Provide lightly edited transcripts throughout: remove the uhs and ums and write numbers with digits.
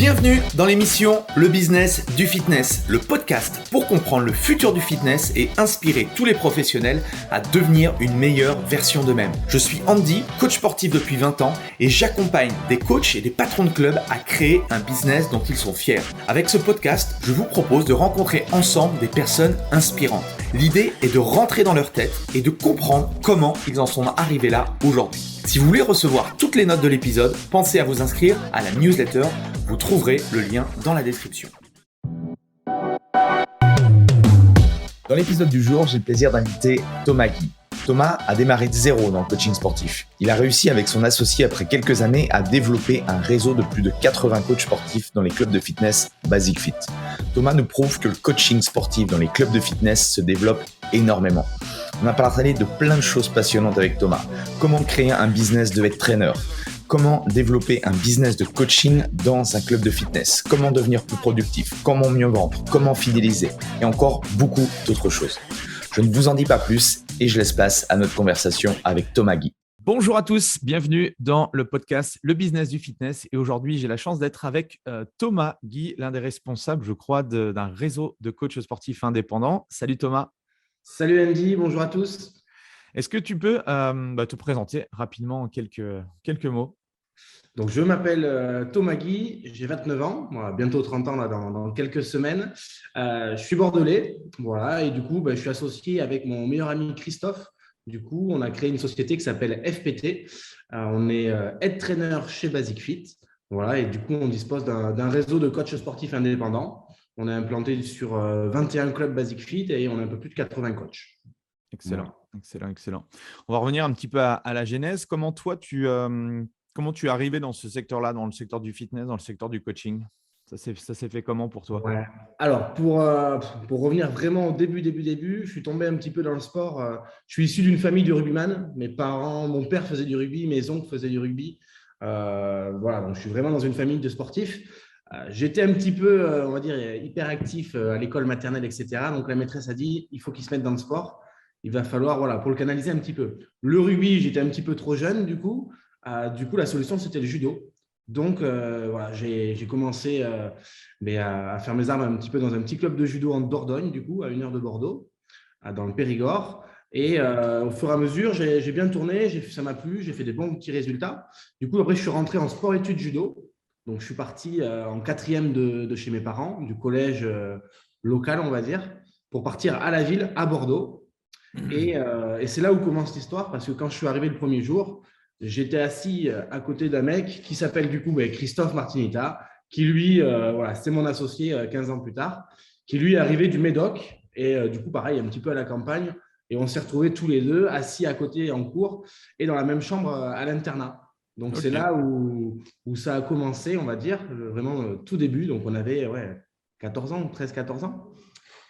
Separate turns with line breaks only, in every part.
Bienvenue dans l'émission Le Business du Fitness, le podcast pour comprendre le futur du fitness et inspirer tous les professionnels à devenir une meilleure version d'eux-mêmes. Je suis Andy, coach sportif depuis 20 ans et j'accompagne des coachs et des patrons de clubs à créer un business dont ils sont fiers. Avec ce podcast, je vous propose de rencontrer ensemble des personnes inspirantes. L'idée est de rentrer dans leur tête et de comprendre comment ils en sont arrivés là aujourd'hui. Si vous voulez recevoir toutes les notes de l'épisode, pensez à vous inscrire à la newsletter. Vous trouverez le lien dans la description. Dans l'épisode du jour, j'ai le plaisir d'inviter Thomas Guy. Thomas a démarré de zéro dans le coaching sportif. Il a réussi avec son associé après quelques années à développer un réseau de plus de 80 coachs sportifs dans les clubs de fitness Basic Fit. Thomas nous prouve que le coaching sportif dans les clubs de fitness se développe énormément. On a parlé de plein de choses passionnantes avec Thomas. Comment créer un business de head trainer ? Comment développer un business de coaching dans un club de fitness ? Comment devenir plus productif ? Comment mieux vendre ? Comment fidéliser ? Et encore beaucoup d'autres choses. Je ne vous en dis pas plus et je laisse place à notre conversation avec Thomas Guy. Bonjour à tous, bienvenue dans le podcast Le Business du Fitness. Et aujourd'hui, j'ai la chance d'être avec Thomas Guy, l'un des responsables, je crois, d'un réseau de coachs sportifs indépendants. Salut Thomas.
Salut Andy, bonjour à tous.
Est-ce que tu peux te présenter rapidement en quelques mots ?
Donc, je m'appelle Thomas Guy, j'ai 29 ans, voilà, bientôt 30 ans là, dans quelques semaines. Je suis bordelais, voilà, et du coup, je suis associé avec mon meilleur ami Christophe. Du coup, on a créé une société qui s'appelle FPT. On est head trainer chez Basic Fit. Voilà, et du coup, on dispose d'un réseau de coachs sportifs indépendants. On est implanté sur 21 clubs Basic Fit et on a un peu plus de 80 coachs.
Excellent, voilà. Excellent. On va revenir un petit peu à la genèse. Comment tu es arrivé dans ce secteur-là, dans le secteur du fitness, dans le secteur du coaching ? Ça s'est fait comment pour toi ?
Ouais. Alors, pour revenir vraiment au début, je suis tombé un petit peu dans le sport. Je suis issu d'une famille de rugbyman. Mes parents, mon père faisait du rugby, mes oncles faisaient du rugby. Voilà, donc je suis vraiment dans une famille de sportifs. J'étais un petit peu, on va dire, hyper actif à l'école maternelle, etc. Donc, la maîtresse a dit, il faut qu'il se mette dans le sport. Il va falloir, voilà, pour le canaliser un petit peu. Le rugby, j'étais un petit peu trop jeune, du coup. La solution, c'était le judo. Donc, voilà, j'ai commencé à faire mes armes un petit peu dans un petit club de judo en Dordogne, du coup, à 1 heure de Bordeaux, dans le Périgord. Et au fur et à mesure, j'ai bien tourné, ça m'a plu, j'ai fait des bons petits résultats. Du coup, après, je suis rentré en sport-études judo. Donc, je suis parti en 4e de chez mes parents, du collège local, on va dire, pour partir à la ville, à Bordeaux. Et c'est là où commence l'histoire, parce que quand je suis arrivé le premier jour, j'étais assis à côté d'un mec qui s'appelle du coup Christophe Martinita, qui lui, voilà, c'est mon associé 15 ans plus tard, qui lui est arrivé du Médoc et du coup, pareil, un petit peu à la campagne. Et on s'est retrouvés tous les deux assis à côté en cours et dans la même chambre à l'internat. Donc, C'est là où ça a commencé, on va dire, vraiment tout début. Donc, on avait 14 ans, 13-14 ans.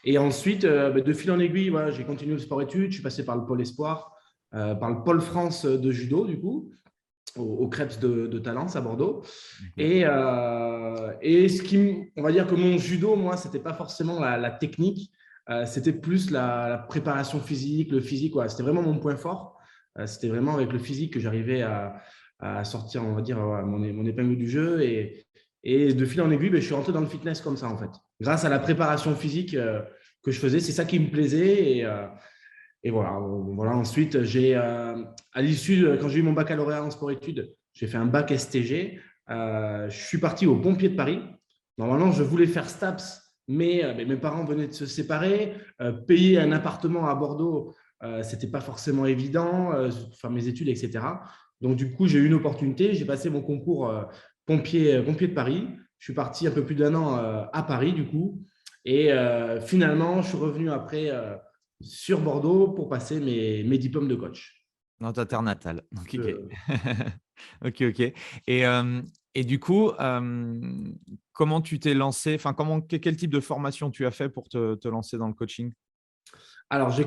Et ensuite, de fil en aiguille, voilà, j'ai continué le sport-études. Je suis passé par le pôle espoir, par le pôle France de judo, du coup, au Crêpes de Talence à Bordeaux. Et on va dire que mon judo, moi, ce n'était pas forcément la technique, c'était plus la préparation physique, le physique. Ouais. C'était vraiment mon point fort. C'était vraiment avec le physique que j'arrivais à sortir, on va dire, mon épingle du jeu. Et de fil en aiguille, je suis rentré dans le fitness comme ça, en fait. Grâce à la préparation physique que je faisais, c'est ça qui me plaisait. Et voilà. Ensuite, à l'issue, quand j'ai eu mon baccalauréat en sport-études, j'ai fait un bac STG. Je suis parti aux Pompiers de Paris. Normalement, je voulais faire STAPS, mais mes parents venaient de se séparer. Payer un appartement à Bordeaux, ce n'était pas forcément évident, faire mes études, etc. Donc, du coup, j'ai eu une opportunité. J'ai passé mon concours pompier de Paris. Je suis parti un peu plus d'1 an à Paris, du coup. Et finalement, je suis revenu après sur Bordeaux pour passer mes diplômes de coach.
Dans ta terre natale. Ok. Ok. Et du coup, comment tu t'es lancé ? Enfin, quel type de formation tu as fait pour te lancer dans le coaching ?
Alors, j'ai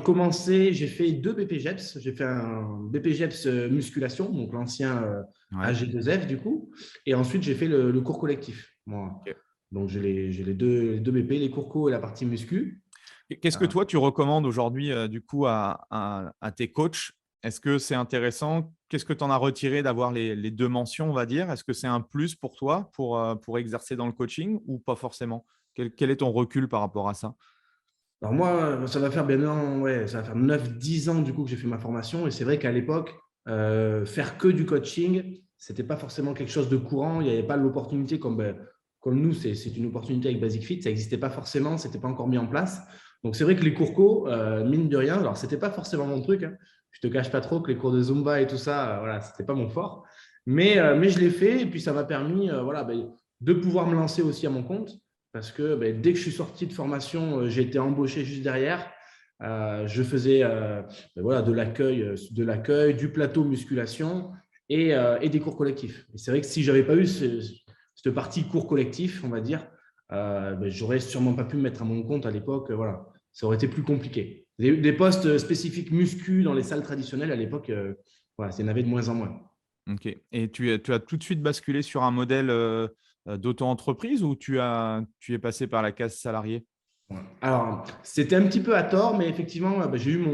fait 2 BPGEPS. J'ai fait un BPGEPS musculation, donc l'ancien AG2F du coup. Et ensuite, j'ai fait le cours collectif. Moi.
Okay.
Donc, j'ai les deux BP, les cours co et la partie muscu.
Qu'est-ce que toi, tu recommandes aujourd'hui du coup à tes coachs ? Est-ce que c'est intéressant
qu'est-ce que tu en as retiré d'avoir les deux mentions, on va dire? Est-ce que c'est un plus pour toi pour exercer dans le coaching ou pas forcément? Quel est ton recul par rapport à ça?
Alors moi, ça va faire bien, ouais, ça va faire 9-10 ans du coup que j'ai fait ma formation. Et c'est vrai qu'à l'époque, faire que du coaching, c'était pas forcément quelque chose de courant. Il n'y avait pas l'opportunité comme nous, c'est une opportunité avec Basic Fit. Ça n'existait pas forcément, c'était pas encore mis en place. Donc c'est vrai que les cours co, mine de rien, alors c'était pas forcément mon truc, hein. Je te cache pas trop que les cours de Zumba et tout ça, voilà, c'était pas mon fort. Mais je l'ai fait et puis ça m'a permis, voilà, de pouvoir me lancer aussi à mon compte. Parce que dès que je suis sorti de formation, j'ai été embauché juste derrière. Je faisais voilà, de l'accueil, du plateau musculation et des cours collectifs. Et c'est vrai que si je n'avais pas eu cette partie cours collectif, on va dire, j'aurais sûrement pas pu me mettre à mon compte à l'époque. Voilà, ça aurait été plus compliqué. Des postes spécifiques muscu dans les salles traditionnelles à l'époque, voilà, il y en avait de moins en moins.
Ok. Et tu as tout de suite basculé sur un modèle d'auto-entreprise ou tu es passé par la case salarié?
Ouais. Alors, c'était un petit peu à tort, mais effectivement, j'ai eu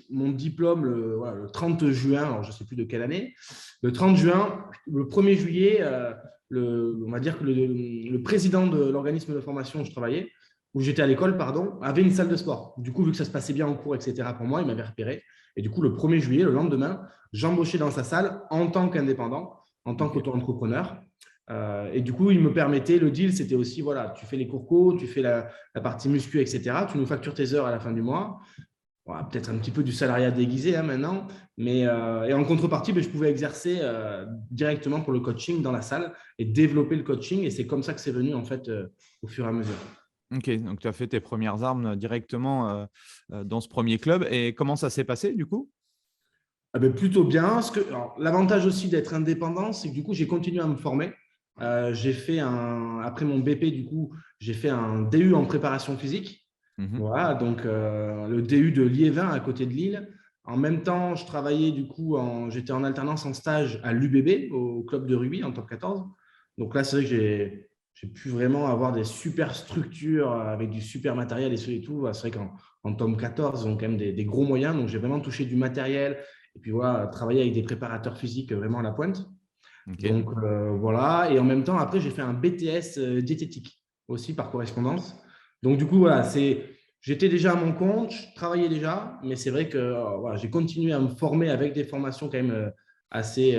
mon diplôme voilà, le 30 juin, alors je ne sais plus de quelle année. Le 30 juin, le 1er juillet, on va dire que le président de l'organisme de formation où je travaillais, où j'étais à l'école, pardon, avait une salle de sport. Du coup, vu que ça se passait bien en cours, etc., pour moi, il m'avait repéré. Et du coup, le 1er juillet, le lendemain, j'embauchais dans sa salle en tant qu'indépendant, en tant qu'auto-entrepreneur. Et du coup, il me permettait, le deal, c'était aussi, voilà, tu fais les cours co, tu fais la partie muscu, etc. Tu nous factures tes heures à la fin du mois. Voilà, peut-être un petit peu du salariat déguisé maintenant. Et en contrepartie, je pouvais exercer directement pour le coaching dans la salle et développer le coaching. Et c'est comme ça que c'est venu, en fait, au fur et à mesure.
Ok, donc tu as fait tes premières armes directement dans ce premier club. Et comment ça s'est passé du coup?
Plutôt bien. L'avantage aussi d'être indépendant, c'est que du coup, j'ai continué à me former. J'ai fait après mon BP, du coup, j'ai fait un DU en préparation physique. Voilà, donc le DU de Liévin à côté de Lille. En même temps, je travaillais du coup, j'étais en alternance en stage à l'UBB, au club de rugby en top 14. Donc là, c'est vrai que j'ai pu vraiment avoir des super structures avec du super matériel et tout. C'est vrai qu'en top 14, ils ont quand même des gros moyens. Donc j'ai vraiment touché du matériel et puis voilà, travailler avec des préparateurs physiques vraiment à la pointe.
Okay.
Donc voilà, et en même temps, après, j'ai fait un BTS diététique aussi par correspondance. Donc du coup, voilà, j'étais déjà à mon compte, je travaillais déjà, mais c'est vrai que voilà, j'ai continué à me former avec des formations quand même assez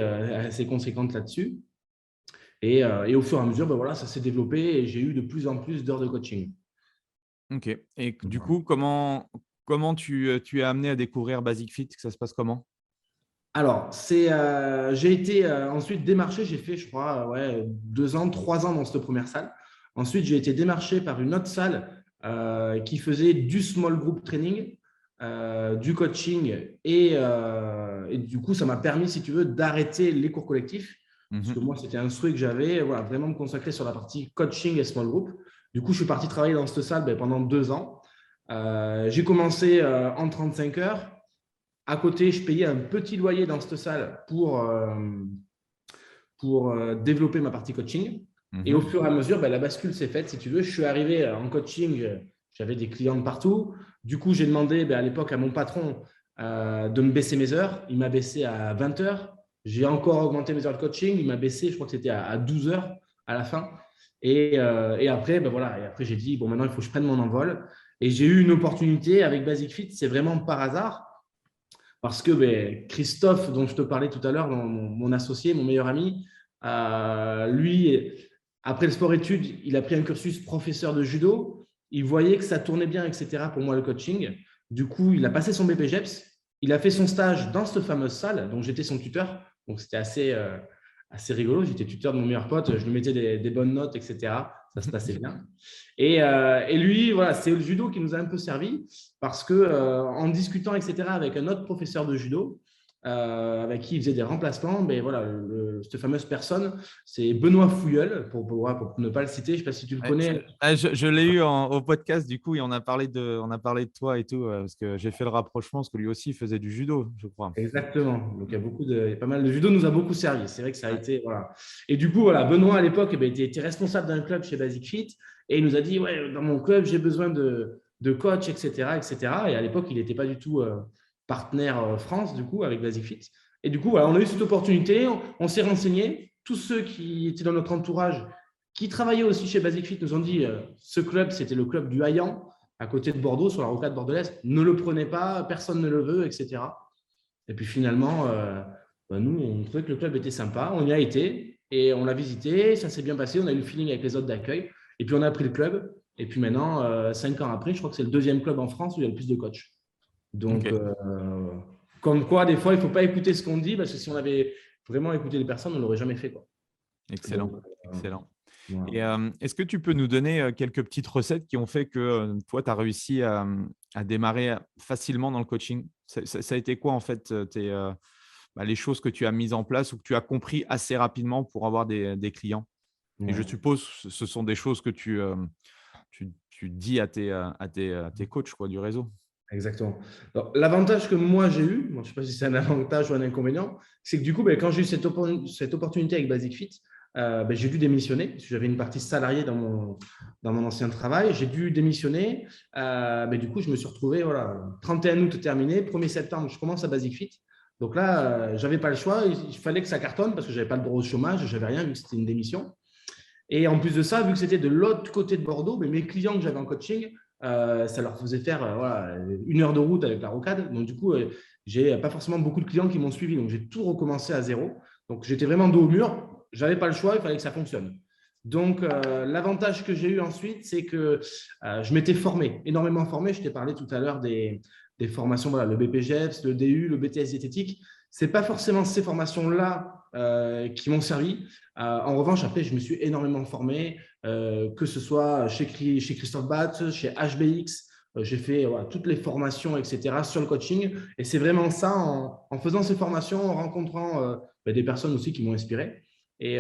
conséquentes là-dessus. Et au fur et à mesure, voilà, ça s'est développé et j'ai eu de plus en plus d'heures de coaching.
Ok. Et du coup, comment tu es amené à découvrir Basic Fit? Que ça se passe comment?
Alors, j'ai été ensuite démarché, j'ai fait, je crois, ouais, 2 ans, 3 ans dans cette première salle. Ensuite, j'ai été démarché par une autre salle qui faisait du small group training, du coaching et du coup, ça m'a permis, si tu veux, d'arrêter les cours collectifs. Parce que moi, c'était un souhait que j'avais, voilà, vraiment me consacrer sur la partie coaching et small group. Du coup, je suis parti travailler dans cette salle pendant 2 ans. J'ai commencé en 35 heures. À côté, je payais un petit loyer dans cette salle pour développer ma partie coaching. Et au fur et à mesure, la bascule s'est faite. Si tu veux, je suis arrivé en coaching, j'avais des clients de partout. Du coup, j'ai demandé à l'époque à mon patron de me baisser mes heures. Il m'a baissé à 20 heures. J'ai encore augmenté mes heures de coaching. Il m'a baissé, je crois que c'était à 12 heures à la fin. Et après, voilà. Et après, j'ai dit, bon, maintenant, il faut que je prenne mon envol. Et j'ai eu une opportunité avec Basic Fit. C'est vraiment par hasard. Parce que Christophe, dont je te parlais tout à l'heure, mon associé, mon meilleur ami, lui, après le sport-études, il a pris un cursus professeur de judo. Il voyait que ça tournait bien, etc. pour moi, le coaching. Du coup, il a passé son BPGEPS. Il a fait son stage dans cette fameuse salle, dont j'étais son tuteur. Donc, c'était assez rigolo. J'étais tuteur de mon meilleur pote. Je lui mettais des bonnes notes, etc. Ça se passait bien. Et lui, voilà, c'est le judo qui nous a un peu servi parce que en discutant, etc., avec un autre professeur de judo, avec qui il faisait des remplacements, voilà, cette fameuse personne, c'est Benoît Fouilleul, pour ne pas le citer, je ne sais pas si tu le connais.
Je l'ai eu au podcast, du coup, et on a parlé de toi et tout, parce que j'ai fait le rapprochement, parce que lui aussi faisait du judo, je crois.
Exactement. Donc, il y a pas mal de judo, nous a beaucoup servi. C'est vrai que ça a été. Voilà. Et du coup, voilà, Benoît, à l'époque, était responsable d'un club chez Basic Fit et il nous a dit, ouais, dans mon club, j'ai besoin de coach, etc., etc. Et à l'époque, il n'était pas du tout partenaire France, du coup, avec Basic Fit. Et du coup, voilà, on a eu cette opportunité, on s'est renseigné. Tous ceux qui étaient dans notre entourage, qui travaillaient aussi chez Basic Fit, nous ont dit ce club, c'était le club du Haillan, à côté de Bordeaux, sur la rocade bordelaise. Ne le prenez pas, personne ne le veut, etc. Et puis finalement, nous, on trouvait que le club était sympa. On y a été et on l'a visité. Ça s'est bien passé. On a eu le feeling avec les autres d'accueil. Et puis, on a pris le club. Et puis maintenant, 5 ans après, je crois que c'est le deuxième club en France où il y a le plus de coachs. Donc,
Ok.
comme quoi, des fois, il ne faut pas écouter ce qu'on dit parce que si on avait vraiment écouté les personnes, on ne l'aurait jamais fait, quoi.
Excellent.
Donc,
Excellent.
voilà.
Et est-ce que tu peux nous donner quelques petites recettes qui ont fait que toi, tu as réussi à démarrer facilement dans le coaching? Ça a été quoi, en fait, les choses que tu as mises en place ou que tu as compris assez rapidement pour avoir des clients? Et je
Ouais.
suppose que ce sont des choses que tu dis à tes coachs quoi, du réseau.
Exactement. Alors, l'avantage que moi j'ai eu, je ne sais pas si c'est un avantage ou un inconvénient, c'est que du coup, quand j'ai eu cette opportunité avec Basic Fit, j'ai dû démissionner parce que j'avais une partie salariée dans mon ancien travail. J'ai dû démissionner. Du coup, je me suis retrouvé, voilà, 31 août terminé, 1er septembre, je commence à Basic Fit. Donc là, je n'avais pas le choix. Il fallait que ça cartonne parce que je n'avais pas le droit au chômage, je n'avais rien vu que c'était une démission. Et en plus de ça, vu que c'était de l'autre côté de Bordeaux, mes clients que j'avais en coaching, ça leur faisait faire 1 heure de route avec la rocade. Donc, du coup, j'ai pas forcément beaucoup de clients qui m'ont suivi. Donc, j'ai tout recommencé à zéro. Donc, j'étais vraiment dos au mur. Je n'avais pas le choix, il fallait que ça fonctionne. Donc, l'avantage que j'ai eu ensuite, c'est que je m'étais formé, énormément formé. Je t'ai parlé tout à l'heure des formations, voilà, le BPGEPS, le DU, le BTS diététique. Ce n'est pas forcément ces formations-là qui m'ont servi. En revanche, après, je me suis énormément formé, que ce soit chez Christophe Batt, chez HBX. J'ai fait toutes les formations, etc., sur le coaching. Et c'est vraiment ça, en faisant ces formations, en rencontrant des personnes aussi qui m'ont inspiré. Et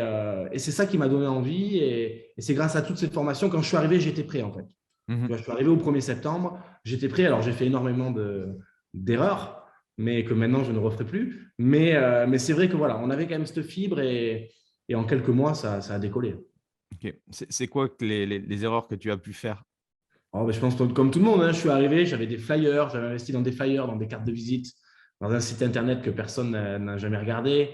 c'est ça qui m'a donné envie. Et c'est grâce à toutes ces formations, quand je suis arrivé, j'étais prêt, en fait.
Mmh.
Je suis arrivé au 1er septembre, j'étais prêt. Alors, j'ai fait énormément d'erreurs, mais que maintenant, je ne referai plus. Mais c'est vrai que voilà, on avait quand même cette fibre et en quelques mois, ça a décollé.
OK. C'est quoi que les erreurs que tu as pu faire?
Je pense que comme tout le monde, je suis arrivé, j'avais des flyers, j'avais investi dans des flyers, dans des cartes de visite, dans un site internet que personne n'a jamais regardé.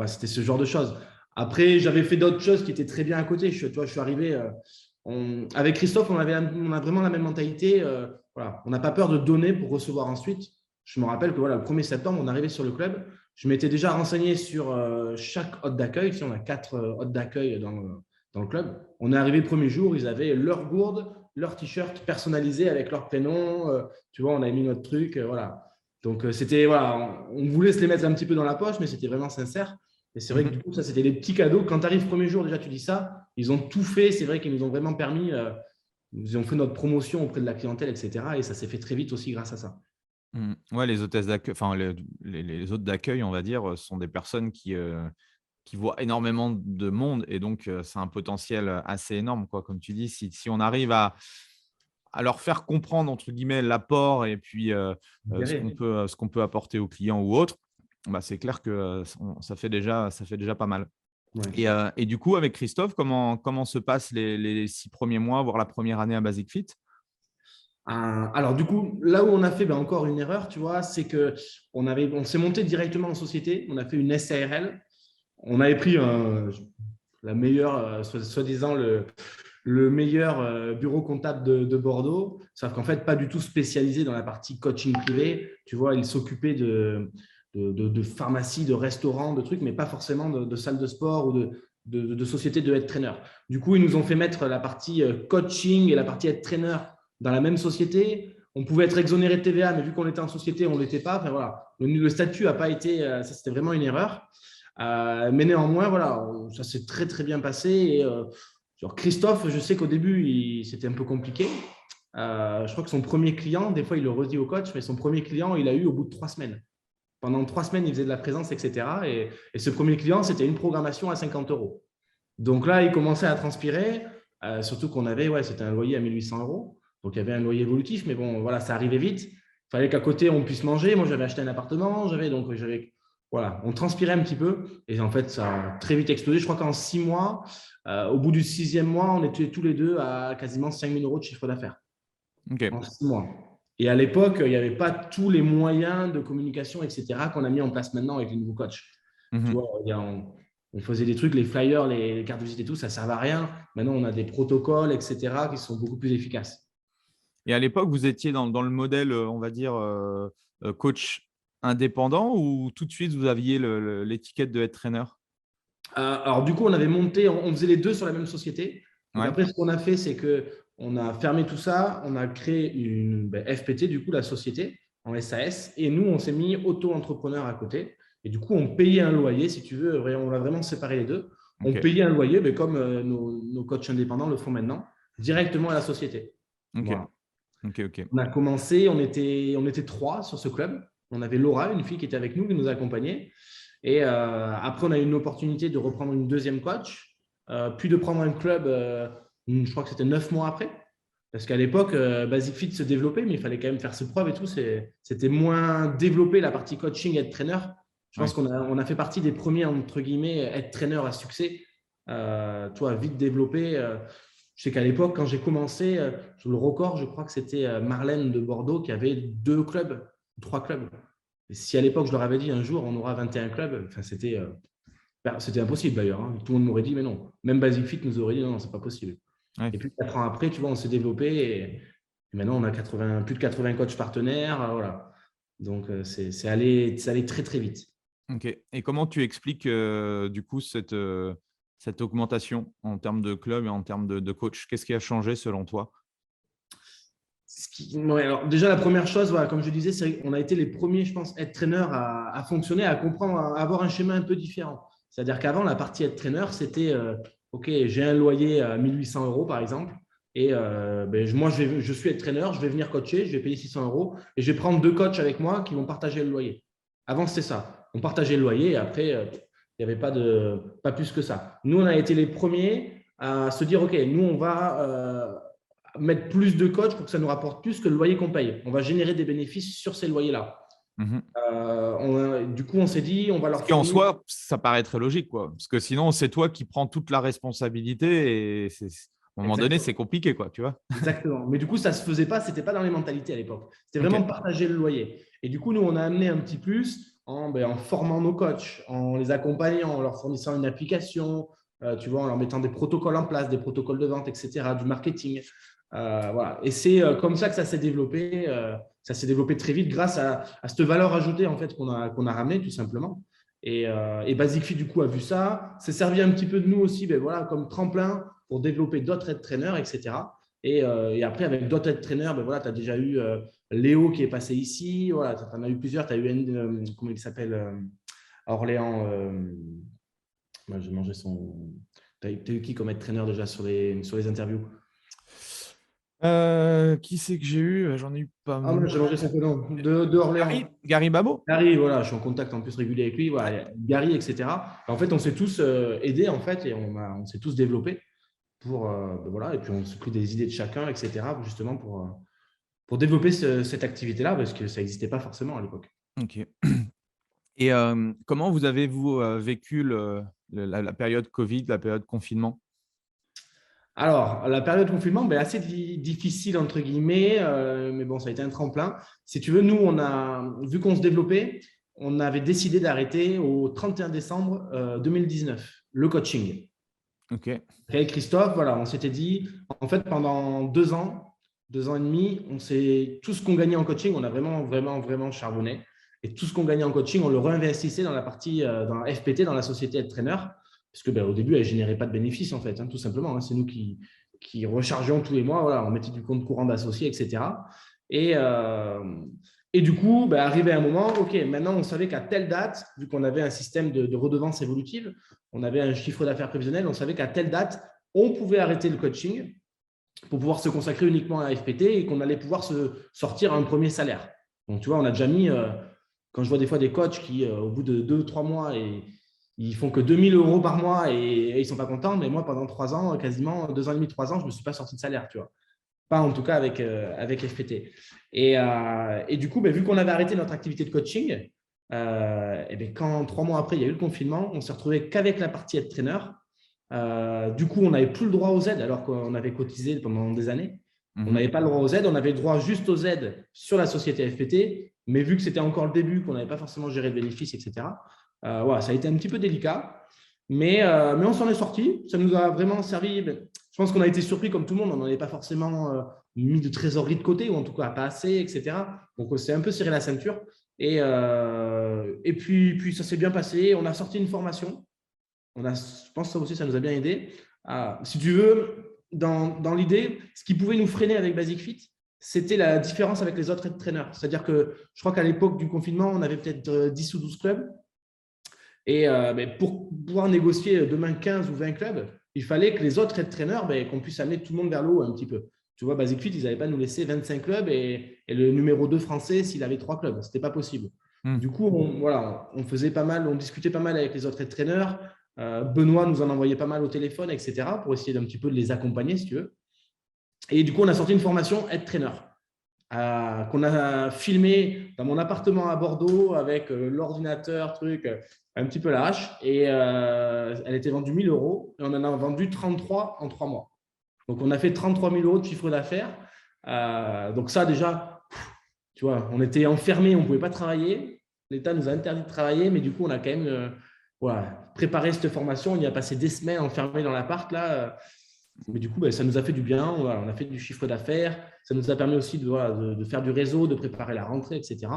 C'était ce genre de choses. Après, j'avais fait d'autres choses qui étaient très bien à côté. Je suis arrivé. Avec Christophe, on a vraiment la même mentalité. On n'a pas peur de donner pour recevoir ensuite. Je me rappelle que le 1er septembre, on est arrivé sur le club. Je m'étais déjà renseigné sur chaque hôte d'accueil. Si on a 4 hôtes d'accueil dans le club. On est arrivé le premier jour, ils avaient leur gourde, leur t-shirt personnalisé avec leur prénom. Tu vois, on avait mis notre truc. Voilà. Donc, c'était, voilà, on voulait se les mettre un petit peu dans la poche, mais c'était vraiment sincère. Et c'est vrai que du coup, ça, c'était des petits cadeaux. Quand tu arrives premier jour, déjà, tu dis ça. Ils ont tout fait. C'est vrai qu'ils nous ont vraiment permis. Ils ont fait notre promotion auprès de la clientèle, etc. Et ça s'est fait très vite aussi grâce à ça.
Mmh. Ouais, les hôtesses d'accueil, enfin les hôtes d'accueil, on va dire, sont des personnes qui voient énormément de monde et donc c'est un potentiel assez énorme, quoi. Comme tu dis, si on arrive à leur faire comprendre, entre guillemets, «l'apport» et puis ce qu'on peut apporter aux clients ou autres, c'est clair que ça fait déjà pas mal.
Ouais.
Et du coup, avec Christophe, comment se passent les 6 premiers mois, voire la première année à Basic Fit?
Alors, du coup, là où on a fait encore une erreur, tu vois, c'est qu'on s'est monté directement en société. On a fait une SARL. On avait pris la meilleure, soi-disant le meilleur bureau comptable de Bordeaux, sauf qu'en fait, pas du tout spécialisé dans la partie coaching privé. Tu vois, il s'occupait de pharmacie, de restaurants, de trucs, mais pas forcément de salles de sport ou de sociétés de head trainer. Du coup, ils nous ont fait mettre la partie coaching et la partie head trainer dans la même société. On pouvait être exonéré de TVA, mais vu qu'on était en société, on ne l'était pas. Enfin, voilà. Le statut n'a pas été… ça, c'était vraiment une erreur. Mais néanmoins, voilà, ça s'est très, très bien passé. Et, Christophe, je sais qu'au début, c'était un peu compliqué. Je crois que son premier client, des fois, il le redit au coach, mais son premier client, il l'a eu au bout de 3 semaines. Pendant 3 semaines, il faisait de la présence, etc. Et ce premier client, c'était une programmation à 50 €. Donc là, il commençait à transpirer, surtout qu'on avait, c'était un loyer à 1 800 €. Donc, il y avait un loyer évolutif, mais bon, voilà, ça arrivait vite. Il fallait qu'à côté, on puisse manger. Moi, j'avais acheté un appartement. Voilà, on transpirait un petit peu. Et en fait, ça a très vite explosé. Je crois qu'en 6 mois, au bout du 6e mois, on était tous les deux à quasiment 5 000 € de chiffre d'affaires.
OK.
En 6 mois. Et à l'époque, il n'y avait pas tous les moyens de communication, etc., qu'on a mis en place maintenant avec les nouveaux coachs. Tu
Mhm.
vois, on faisait des trucs, les flyers, les cartes de visite et tout, ça ne servait à rien. Maintenant, on a des protocoles, etc., qui sont beaucoup plus efficaces.
Et à l'époque, vous étiez dans le modèle, on va dire, coach indépendant ou tout de suite, vous aviez l'étiquette de head trainer?
Alors, du coup, on avait monté, on faisait les deux sur la même société. Donc,
Ouais.
après, ce qu'on a fait, c'est qu'on a fermé tout ça, on a créé une FPT, du coup, la société, en SAS, et nous, on s'est mis auto-entrepreneur à côté. Et du coup, on payait un loyer, si tu veux, on a vraiment séparé les deux. On
Ok.
payait un loyer, mais comme nos coachs indépendants le font maintenant, directement à la société.
Ok.
Voilà.
Ok. Ok.
On a commencé, on était 3 sur ce club. On avait Laura, une fille qui était avec nous, qui nous accompagnait. Et après, on a eu une opportunité de reprendre une deuxième coach, puis de prendre un club, je crois que c'était 9 mois après. Parce qu'à l'époque, Basic Fit se développait, mais il fallait quand même faire ses preuves et tout. C'était moins développé la partie coaching et trainer. Je pense
Ouais.
qu'on a fait partie des premiers, entre guillemets, être trainer à succès. Toi, vite développé. Je sais qu'à l'époque, quand j'ai commencé, sur le record, je crois que c'était Marlène de Bordeaux qui avait 2 clubs, 3 clubs. Et si à l'époque, je leur avais dit un jour, on aura 21 clubs, enfin, c'était impossible d'ailleurs. Hein. Tout le monde m'aurait dit, mais non. Même Basic Fit nous aurait dit, non, non, c'est pas possible.
Ouais.
Et puis, 4 ans après, tu vois, on s'est développé et maintenant, on a plus de 80 coachs partenaires. Voilà. Donc, c'est allé très, très vite.
Ok. Et comment tu expliques du coup cette augmentation en termes de club et en termes de coach? Qu'est-ce qui a changé selon toi?
Ouais, alors déjà, la première chose, voilà, comme je disais, c'est qu'on a été les premiers, je pense, head trainer à fonctionner, à comprendre, à avoir un schéma un peu différent. C'est-à-dire qu'avant, la partie head trainer, c'était OK, j'ai un loyer à 1800 euros, par exemple, et moi, je suis head trainer, je vais venir coacher, je vais payer 600 euros, et je vais prendre 2 coachs avec moi qui vont partager le loyer. Avant, c'était ça. On partageait le loyer, et après, il n'y avait pas plus que ça. Nous, on a été les premiers à se dire OK, nous, on va mettre plus de coachs pour que ça nous rapporte plus que le loyer qu'on paye. On va générer des bénéfices sur ces loyers-là.
Mhm.
Du coup, on s'est dit, on va
Ce
leur
qui en
fournir.
soi, ça paraît très logique, quoi. Parce que sinon, c'est toi qui prends toute la responsabilité et à un moment donné, c'est
Exactement.
compliqué, quoi, tu vois.
Exactement. Mais du coup, ça ne se faisait pas, ce n'était pas dans les mentalités à l'époque. C'était
Ok.
vraiment partager le loyer. Et du coup, nous, on a amené un petit plus en formant nos coachs, en les accompagnant, en leur fournissant une application, tu vois, en leur mettant des protocoles en place, des protocoles de vente, etc., du marketing. Voilà. Et c'est comme ça que ça s'est développé. Ça s'est développé très vite grâce à cette valeur ajoutée en fait, qu'on a ramenée tout simplement. Et Basic Fit, du coup, a vu ça. C'est servi un petit peu de nous aussi voilà, comme tremplin pour développer d'autres head trainers, etc. Et après, avec d'autres head trainers, voilà, tu as déjà eu Léo qui est passé ici. Voilà, tu en as eu plusieurs. Tu as eu, comment il s'appelle à Orléans. Moi, j'ai mangé son. Tu as eu qui comme head trainer déjà sur les interviews?
Qui c'est que j'ai eu? J'en ai eu pas
Ah, moi,
mal.
j'ai mangé son prénom de Orléans.
Gary Babo?
Gary, voilà, je suis en contact en plus régulier avec lui, voilà, Gary, etc. En fait, on s'est tous aidés en fait et on s'est tous développés pour voilà, et puis on s'est pris des idées de chacun, etc. Justement pour développer cette activité-là parce que ça n'existait pas forcément à l'époque.
Ok. Et comment vous avez-vous vécu la période Covid, la période confinement?
Alors, la période de confinement, assez difficile, entre guillemets, mais bon, ça a été un tremplin. Si tu veux, nous, vu qu'on se développait, on avait décidé d'arrêter au 31 décembre 2019 le coaching.
Ok.
Avec Christophe, voilà, on s'était dit, en fait, pendant 2 ans et demi, tout ce qu'on gagnait en coaching, on a vraiment, vraiment, vraiment charbonné. Et tout ce qu'on gagnait en coaching, on le réinvestissait dans la partie, dans la FPT, dans la société de trainer. Parce que au début, elle ne générait pas de bénéfices, en fait, tout simplement. Hein. C'est nous qui rechargeons tous les mois. Voilà, on mettait du compte courant d'associés, etc. Et du coup, arrivé à un moment, OK, maintenant, on savait qu'à telle date, vu qu'on avait un système de redevance évolutive, on avait un chiffre d'affaires prévisionnel, on savait qu'à telle date, on pouvait arrêter le coaching pour pouvoir se consacrer uniquement à la FPT et qu'on allait pouvoir se sortir un premier salaire. Donc, tu vois, on a déjà mis, quand je vois des fois des coachs qui, au bout de 2-3 mois, ils font que 2000 euros par mois et ils ne sont pas contents, mais moi, pendant 3 ans, quasiment 2 ans et demi, 3 ans, je ne me suis pas sorti de salaire, tu vois. Pas en tout cas avec FPT. Et du coup, vu qu'on avait arrêté notre activité de coaching, quand 3 mois après, il y a eu le confinement, on ne s'est retrouvé qu'avec la partie aide trainer. Du coup, on n'avait plus le droit aux aides alors qu'on avait cotisé pendant des années. On n'avait pas le droit aux aides, on avait le droit juste aux aides sur la société FPT, mais vu que c'était encore le début, qu'on n'avait pas forcément géré de bénéfices, etc., voilà, ça a été un petit peu délicat, mais on s'en est sorti. Ça nous a vraiment servi. Je pense qu'on a été surpris comme tout le monde, on n'en avait pas forcément mis de trésorerie de côté, ou en tout cas pas assez, etc. Donc, on s'est un peu serré la ceinture. Et puis, ça s'est bien passé. On a sorti une formation. Je pense que ça aussi, ça nous a bien aidé. Si tu veux, dans l'idée, ce qui pouvait nous freiner avec Basic Fit, c'était la différence avec les autres traîneurs. C'est-à-dire que je crois qu'à l'époque du confinement, on avait peut-être 10 ou 12 clubs. Et pour pouvoir négocier demain 15 ou 20 clubs, il fallait que les autres traîneurs, qu'on puisse amener tout le monde vers le haut un petit peu. Tu vois, Basic Fit, ils n'avaient pas nous laisser 25 clubs et le numéro 2 français s'il avait 3 clubs. Ce n'était pas possible. Du coup, on faisait pas mal, on discutait pas mal avec les autres traîneurs. Benoît nous en envoyait pas mal au téléphone, etc., pour essayer d'un petit peu de les accompagner, si tu veux. Et du coup, on a sorti une formation Aide Trainer qu'on a filmée dans mon appartement à Bordeaux avec l'ordinateur, un petit peu la hache. Et elle était vendue 1 000 € et on en a vendu 33 en 3 mois. Donc, on a fait 33 000 € de chiffre d'affaires. Donc, ça, déjà, tu vois, on était enfermés, on ne pouvait pas travailler. L'État nous a interdit de travailler, mais du coup, on a quand même préparé cette formation. On y a passé des semaines enfermés dans l'appart, là. Mais du coup, ça nous a fait du bien. On a fait du chiffre d'affaires. Ça nous a permis aussi de faire du réseau, de préparer la rentrée, etc.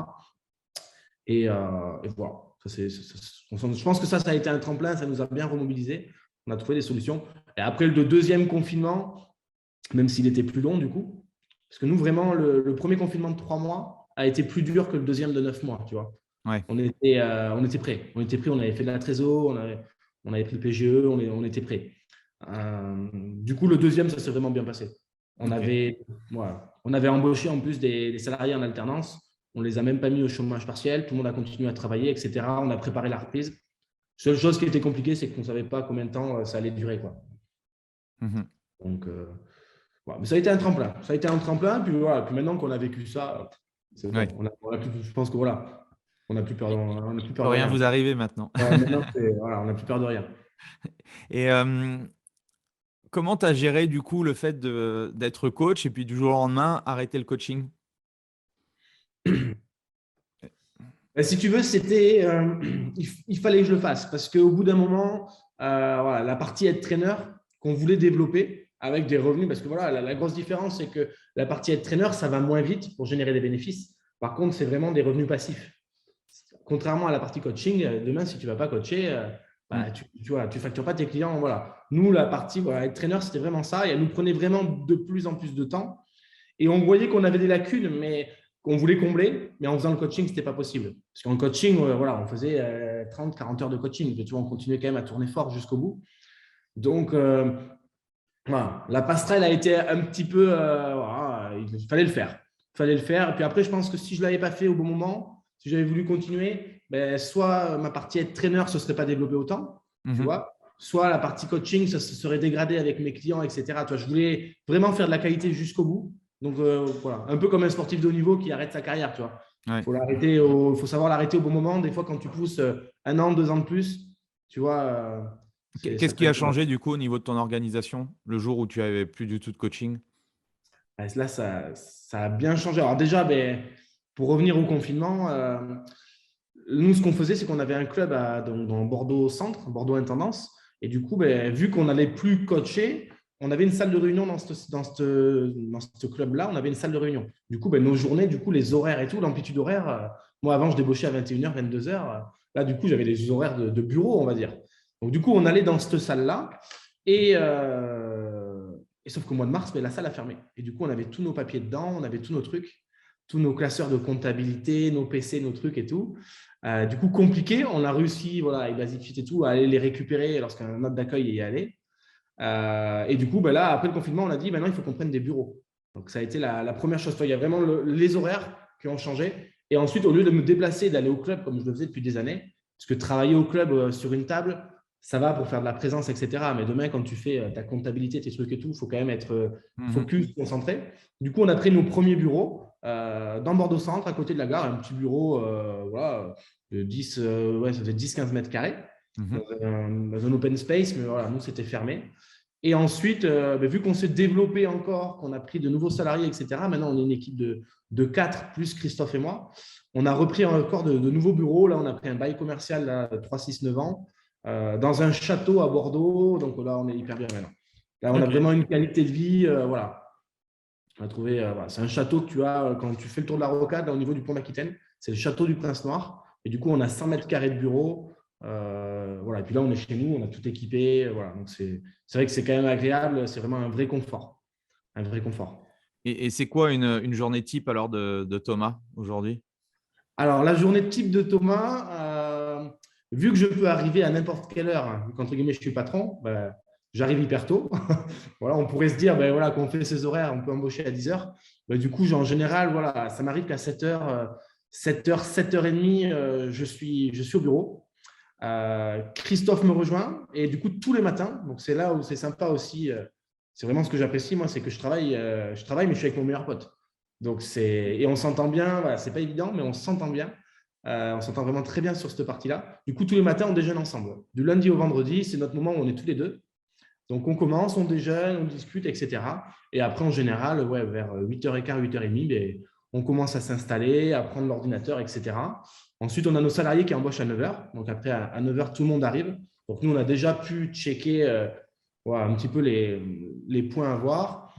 Et voilà. Je pense que ça a été un tremplin. Ça nous a bien remobilisés. On a trouvé des solutions. Et après le deuxième confinement, même s'il était plus long, du coup, parce que nous, vraiment, le premier confinement de 3 mois a été plus dur que le deuxième de 9 mois, tu vois.
Ouais.
On était prêts. On avait fait de la trésor, on avait pris le PGE, on était prêts. Du coup, le deuxième, ça s'est vraiment bien passé. On avait embauché en plus des salariés en alternance. On ne les a même pas mis au chômage partiel. Tout le monde a continué à travailler, etc. On a préparé la reprise. Seule chose qui était compliquée, c'est qu'on ne savait pas combien de temps ça allait durer, quoi. Donc, mais ça a été un tremplin. Puis, puis maintenant qu'on a vécu ça, c'est bon. Je pense que on n'a plus peur de
rien vous arriver maintenant.
Maintenant, on n'a plus peur de rien.
Et comment tu as géré du coup le fait d'être coach et puis du jour au lendemain arrêter le coaching?
Si tu veux, il fallait que je le fasse parce qu'au bout d'un moment, la partie aide traîneur qu'on voulait développer avec des revenus, parce que la grosse différence, c'est que la partie aide traîneur, ça va moins vite pour générer des bénéfices. Par contre, c'est vraiment des revenus passifs. Contrairement à la partie coaching, demain, si tu ne vas pas coacher, tu ne factures pas tes clients. Voilà. Nous, la partie aide traîneur, c'était vraiment ça. Et elle nous prenait vraiment de plus en plus de temps. Et on voyait qu'on avait des lacunes, mais qu'on voulait combler, mais en faisant le coaching, ce n'était pas possible. Parce qu'en coaching, on faisait 30, 40 heures de coaching. Tu vois, on continuait quand même à tourner fort jusqu'au bout. Donc, la passerelle a été un petit peu… il fallait le faire. Et puis après, je pense que si je ne l'avais pas fait au bon moment, si j'avais voulu continuer, soit ma partie être traîneur ne se serait pas développée autant, tu vois, soit la partie coaching, ça se serait dégradé avec mes clients, etc. Toi, je voulais vraiment faire de la qualité jusqu'au bout. Donc, un peu comme un sportif de haut niveau qui arrête sa carrière, tu vois. Il faut savoir l'arrêter au bon moment. Des fois, quand tu pousses 1 an, 2 ans de plus, tu vois…
Qu'est-ce qui a changé du coup au niveau de ton organisation le jour où tu n'avais plus du tout de coaching?
Là, ça a bien changé. Alors déjà, pour revenir au confinement, nous, ce qu'on faisait, c'est qu'on avait un club dans Bordeaux Centre, Bordeaux Intendance. Et du coup, vu qu'on n'allait plus coacher, on avait une salle de réunion dans ce club-là. On avait une salle de réunion. Du coup, nos journées, les horaires et tout, l'amplitude horaire. Moi, avant, je débauchais à 21h, 22h. Là, du coup, j'avais les horaires de bureau, on va dire. Donc, du coup, on allait dans cette salle-là. Et sauf qu'au mois de mars, la salle a fermé. Et du coup, on avait tous nos papiers dedans, on avait tous nos trucs, tous nos classeurs de comptabilité, nos PC, nos trucs et tout. Du coup, compliqué. On a réussi, avec Basic Fit et tout, à aller les récupérer lorsqu'un note d'accueil y est allé. Et du coup, là, après le confinement, on a dit, maintenant, il faut qu'on prenne des bureaux. Donc, ça a été la première chose. Il y a vraiment les horaires qui ont changé. Et ensuite, au lieu de me déplacer, d'aller au club comme je le faisais depuis des années, parce que travailler au club sur une table, ça va pour faire de la présence, etc. Mais demain, quand tu fais ta comptabilité, tes trucs et tout, il faut quand même être focus, concentré. Du coup, on a pris nos premiers bureaux dans Bordeaux Centre, à côté de la gare, un petit bureau de 10, ça faisait 10-15 mètres carrés, dans un open space, mais nous, c'était fermé. Et ensuite, vu qu'on s'est développé encore, qu'on a pris de nouveaux salariés, etc., maintenant, on est une équipe de 4 plus Christophe et moi. On a repris encore de nouveaux bureaux. Là, on a pris un bail commercial là, 3, 6, 9 ans dans un château à Bordeaux. Donc là, on est hyper bien maintenant. Là, on a vraiment une qualité de vie. Voilà. On a trouvé, voilà. C'est un château que tu as quand tu fais le tour de la rocade là, au niveau du pont d'Aquitaine. C'est le château du Prince Noir. Et du coup, on a 100 mètres carrés de bureaux. Voilà. Et puis là, on est chez nous, on a tout équipé. Voilà. Donc, c'est vrai que c'est quand même agréable. C'est vraiment un vrai confort. Un vrai confort.
Et c'est quoi une journée type alors de Thomas aujourd'hui?
Alors, la journée type de Thomas, vu que je peux arriver à n'importe quelle heure, hein, vu qu'entre guillemets, je suis patron, ben, j'arrive hyper tôt. Voilà, on pourrait se dire, ben, voilà, quand on fait ses horaires, on peut embaucher à 10 heures. Ben, du coup, en général, voilà, ça m'arrive qu'à 7 heures, 7h30, je suis au bureau. Christophe me rejoint et du coup, tous les matins, donc c'est là où c'est sympa aussi, c'est vraiment ce que j'apprécie, moi, c'est que je travaille, mais je suis avec mon meilleur pote. Donc et on s'entend bien, voilà, c'est pas évident, mais on s'entend bien. On s'entend vraiment très bien sur cette partie-là. Du coup, tous les matins, on déjeune ensemble. Du lundi au vendredi, c'est notre moment où on est tous les deux. Donc, on commence, on déjeune, on discute, etc. Et après, en général, ouais, vers 8h15, 8h30, ben, on commence à s'installer, à prendre l'ordinateur, etc. Ensuite, on a nos salariés qui embauchent à 9h. Donc, après, à 9h, tout le monde arrive. Donc, nous, on a déjà pu checker voilà, un petit peu les points à voir.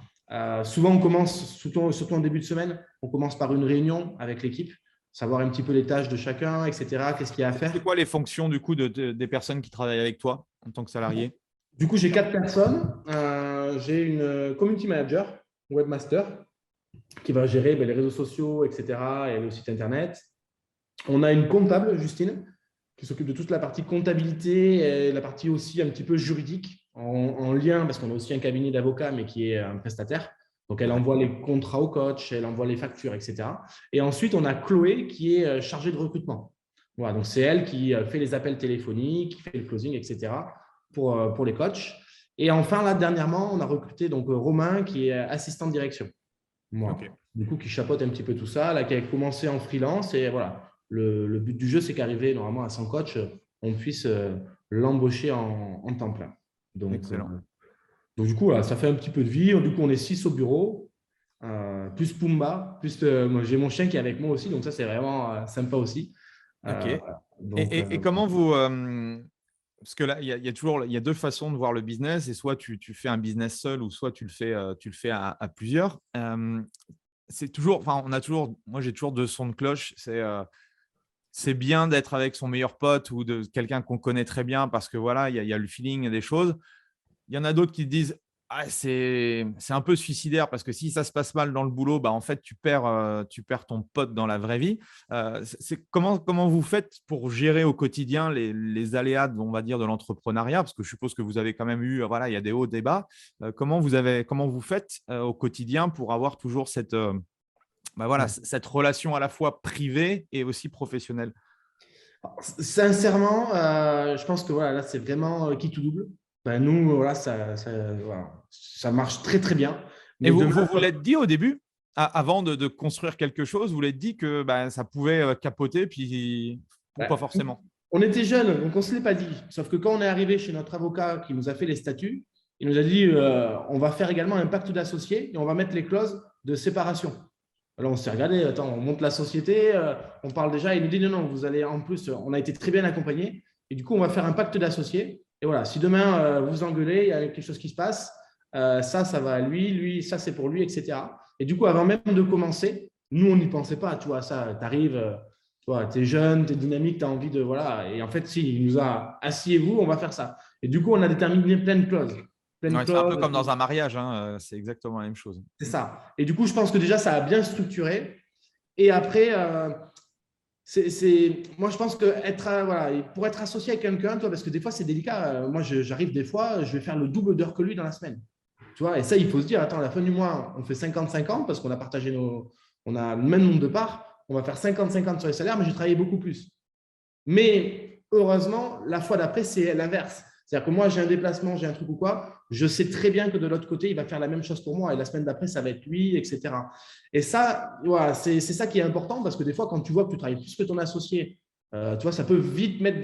Souvent, on commence, surtout en début de semaine, on commence par une réunion avec l'équipe, savoir un petit peu les tâches de chacun, etc. Qu'est-ce qu'il y a à faire.
C'est quoi les fonctions du coup des personnes qui travaillent avec toi en tant que salarié?
Du coup, j'ai 4 personnes. J'ai une community manager, webmaster, qui va gérer les réseaux sociaux, etc. et le site internet. On a une comptable, Justine, qui s'occupe de toute la partie comptabilité et la partie aussi un petit peu juridique en lien, parce qu'on a aussi un cabinet d'avocats, mais qui est un prestataire. Donc, elle envoie les contrats au coach, elle envoie les factures, etc. Et ensuite, on a Chloé qui est chargée de recrutement. Voilà, donc c'est elle qui fait les appels téléphoniques, qui fait le closing, etc. pour les coachs. Et enfin, là, dernièrement, on a recruté donc Romain qui est assistant de direction. Moi,
Okay.
Du coup, qui chapeaute un petit peu tout ça, là, qui a commencé en freelance. Et voilà, le but du jeu, c'est qu'arriver normalement à 100 coachs, on puisse l'embaucher en temps plein. Donc,
Excellent.
Donc, du coup, voilà, ça fait un petit peu de vie. Du coup, on est 6 au bureau, plus Pumba, plus moi, j'ai mon chien qui est avec moi aussi. Donc, ça, c'est vraiment sympa aussi.
Ok.
Donc,
Et comment vous… parce que là, il y a toujours deux façons de voir le business. Et soit tu fais un business seul ou soit tu le fais à plusieurs. C'est toujours… Enfin, moi, j'ai toujours deux sons de cloche. C'est bien d'être avec son meilleur pote ou de quelqu'un qu'on connaît très bien parce que voilà, il y a le feeling, il y a des choses. Il y en a d'autres qui disent ah, c'est un peu suicidaire parce que si ça se passe mal dans le boulot, bah, en fait, tu perds ton pote dans la vraie vie. Comment vous faites pour gérer au quotidien les aléas, on va dire, de l'entrepreneuriat? Parce que je suppose que vous avez quand même eu, voilà, il y a des hauts, des bas. Comment vous faites au quotidien pour avoir toujours cette relation à la fois privée et aussi professionnelle?
Sincèrement, je pense que voilà, là, c'est vraiment qui tout double. Ben, nous, voilà, voilà, ça marche très, très bien.
Et
Mais
vous l'êtes dit au début, avant de construire quelque chose, vous l'êtes dit que ça pouvait capoter, puis ou pas forcément?
On était jeunes, donc on ne se l'est pas dit. Sauf que quand on est arrivé chez notre avocat qui nous a fait les statuts, il nous a dit on va faire également un pacte d'associés et on va mettre les clauses de séparation. Alors on s'est regardé, attends, on monte la société, on parle déjà, il nous dit non, vous allez en plus, on a été très bien accompagnés et du coup on va faire un pacte d'associés. Et voilà, si demain vous engueulez, il y a quelque chose qui se passe, ça va à lui, ça c'est pour lui, etc. Et du coup, avant même de commencer, nous on n'y pensait pas, tu vois, ça, tu arrives, tu es jeune, tu es dynamique, tu as envie de, voilà. Et en fait, si, il nous a, asseyez-vous, on va faire ça. Et du coup, on a déterminé plein de clauses.
C'est un peu comme dans un mariage, hein, c'est exactement la même chose.
C'est ça. Et du coup, je pense que déjà, ça a bien structuré. Et après, moi, je pense que voilà, pour être associé avec quelqu'un, parce que des fois, c'est délicat. Moi, j'arrive des fois, je vais faire le double d'heures que lui dans la semaine. Tu vois, et ça, il faut se dire, attends, à la fin du mois, on fait 50-50 parce qu'on a partagé on a le même nombre de parts. On va faire 50-50 sur les salaires, mais j'ai travaillé beaucoup plus. Mais heureusement, la fois d'après, c'est l'inverse. C'est-à-dire que moi, j'ai un déplacement, j'ai un truc ou quoi, je sais très bien que de l'autre côté, il va faire la même chose pour moi et la semaine d'après, ça va être lui, etc. Et ça, voilà, c'est ça qui est important parce que des fois, quand tu vois que tu travailles plus que ton associé, tu vois, ça peut vite mettre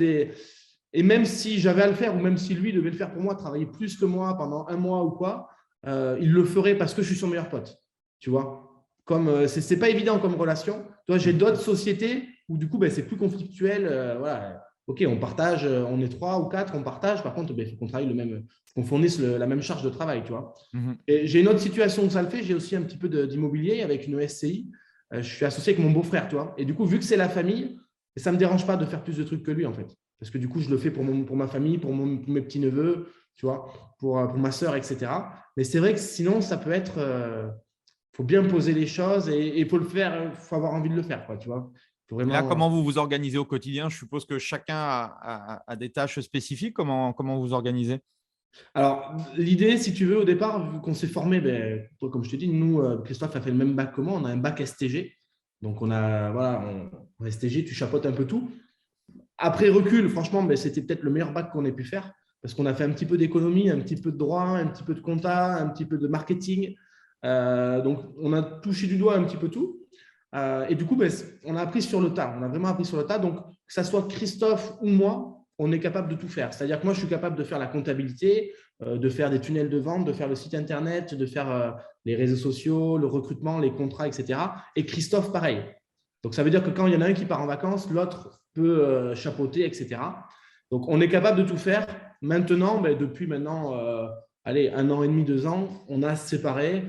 Et même si j'avais à le faire, ou même si lui devait le faire pour moi, travailler plus que moi pendant un mois ou quoi, il le ferait parce que je suis son meilleur pote. Tu vois, comme c'est pas évident comme relation. Toi, j'ai d'autres sociétés où du coup, ben, c'est plus conflictuel. Voilà. Ok, on partage, on est 3 ou 4, on partage. Par contre, ben, il faut qu'on travaille qu'on fournisse la même charge de travail, tu vois.
Mhm.
Et j'ai une autre situation où ça le fait. J'ai aussi un petit peu d'immobilier avec une SCI. Je suis associé avec mon beau-frère, tu vois. Et du coup, vu que c'est la famille, ça ne me dérange pas de faire plus de trucs que lui, en fait. Parce que du coup, je le fais pour ma famille, pour mes petits-neveux, tu vois, pour ma sœur, etc. Mais c'est vrai que sinon, ça peut être… faut bien poser les choses et il faut le faire, il faut avoir envie de le faire, quoi, tu vois. Faut
Et là,
vraiment…
comment vous vous organisez au quotidien? Je suppose que chacun a des tâches spécifiques. Comment vous organisez?
Alors, l'idée, si tu veux, au départ, vu qu'on s'est formé, ben, comme je te dis, nous, Christophe a fait le même bac que moi, on a un bac STG. Donc, en STG, tu chapeautes un peu tout. Après recul, franchement, ben, c'était peut-être le meilleur bac qu'on ait pu faire parce qu'on a fait un petit peu d'économie, un petit peu de droit, un petit peu de compta, un petit peu de marketing. Donc, on a touché du doigt un petit peu tout. Et du coup, ben, on a appris sur le tas. On a vraiment appris sur le tas. Donc, que ce soit Christophe ou moi, on est capable de tout faire. C'est-à-dire que moi, je suis capable de faire la comptabilité, de faire des tunnels de vente, de faire le site Internet, de faire les réseaux sociaux, le recrutement, les contrats, etc. Et Christophe, pareil. Donc, ça veut dire que quand il y en a un qui part en vacances, l'autre peut chapeauter, etc. Donc, on est capable de tout faire. Maintenant, ben, depuis allez, 1 an et demi, 2 ans, on a séparé.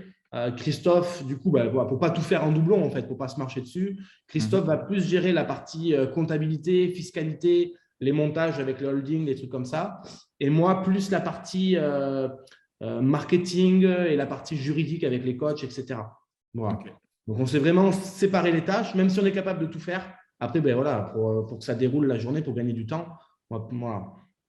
Christophe, du coup, ben, voilà, pour ne pas tout faire en doublon, en fait, pour ne pas se marcher dessus, Christophe va plus gérer la partie comptabilité, fiscalité, les montages avec le holding, des trucs comme ça. Et moi, plus la partie marketing et la partie juridique avec les coachs, etc. Voilà.
Ok.
Donc, on s'est vraiment séparé les tâches, même si on est capable de tout faire. Après, ben voilà, pour que ça déroule la journée, pour gagner du temps, voilà,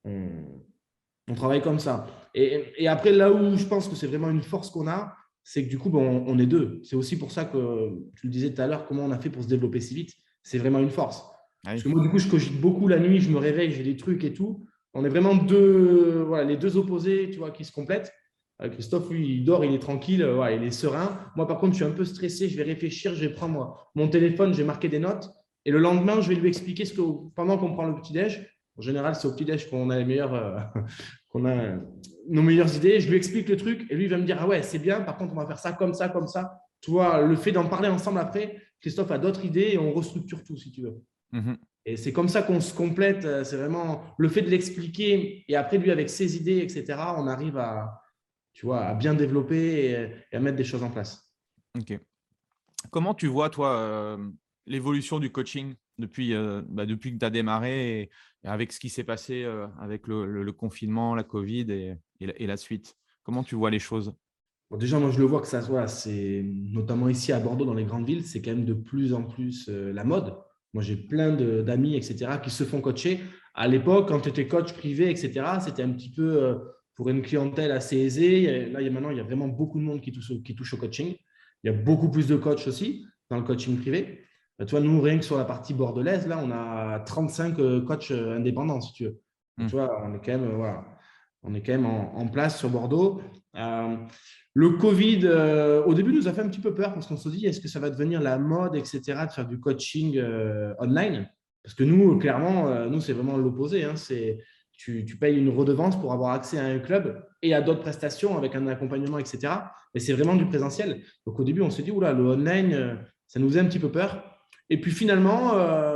on travaille comme ça. Et après, là où je pense que c'est vraiment une force qu'on a, c'est que du coup, ben, on est deux. C'est aussi pour ça que tu le disais tout à l'heure, comment on a fait pour se développer si vite. C'est vraiment une force.
Ah
Parce
oui.
que moi, du coup, je cogite beaucoup la nuit, je me réveille, j'ai des trucs et tout. On est vraiment deux, voilà, les deux opposés, tu vois, qui se complètent. Christophe, lui, il dort, il est tranquille, ouais, il est serein. Moi, par contre, je suis un peu stressé, je vais réfléchir, je vais prendre mon téléphone, je vais marquer des notes. Et le lendemain, je vais lui expliquer pendant qu'on prend le petit-déj. En général, c'est au petit-déj qu'on a qu'on a nos meilleures idées. Je lui explique le truc et lui, il va me dire, ah ouais, c'est bien, par contre, on va faire ça, comme ça, comme ça. Tu vois, le fait d'en parler ensemble après, Christophe a d'autres idées et on restructure tout, si tu veux.
Mhm.
Et c'est comme ça qu'on se complète. C'est vraiment le fait de l'expliquer et après, lui, avec ses idées, etc., on arrive tu vois, à bien développer et à mettre des choses en place.
Ok. Comment tu vois, toi, l'évolution du coaching depuis que tu as démarré et avec ce qui s'est passé avec le confinement, la Covid et la suite? Comment tu vois les choses?
Bon, déjà, moi, je le vois que ça soit, c'est notamment ici à Bordeaux, dans les grandes villes, c'est quand même de plus en plus la mode. Moi, j'ai plein d'amis, etc., qui se font coacher. À l'époque, quand tu étais coach privé, etc., c'était un petit peu pour une clientèle assez aisée. Là, maintenant, il y a vraiment beaucoup de monde qui touche au coaching. Il y a beaucoup plus de coachs aussi dans le coaching privé. Tu vois, nous, rien que sur la partie bordelaise, là, on a 35 coachs indépendants, si tu veux. Donc, tu vois, on est quand même, voilà, on est quand même en place sur Bordeaux. Le Covid, au début, nous a fait un petit peu peur parce qu'on se dit, est-ce que ça va devenir la mode, etc., de faire du coaching online? Parce que nous, clairement, nous, c'est vraiment l'opposé. Hein. Tu payes une redevance pour avoir accès à un club et à d'autres prestations avec un accompagnement, etc. Mais c'est vraiment du présentiel. Donc, au début, on s'est dit, oula, le online, ça nous faisait un petit peu peur. Et puis finalement,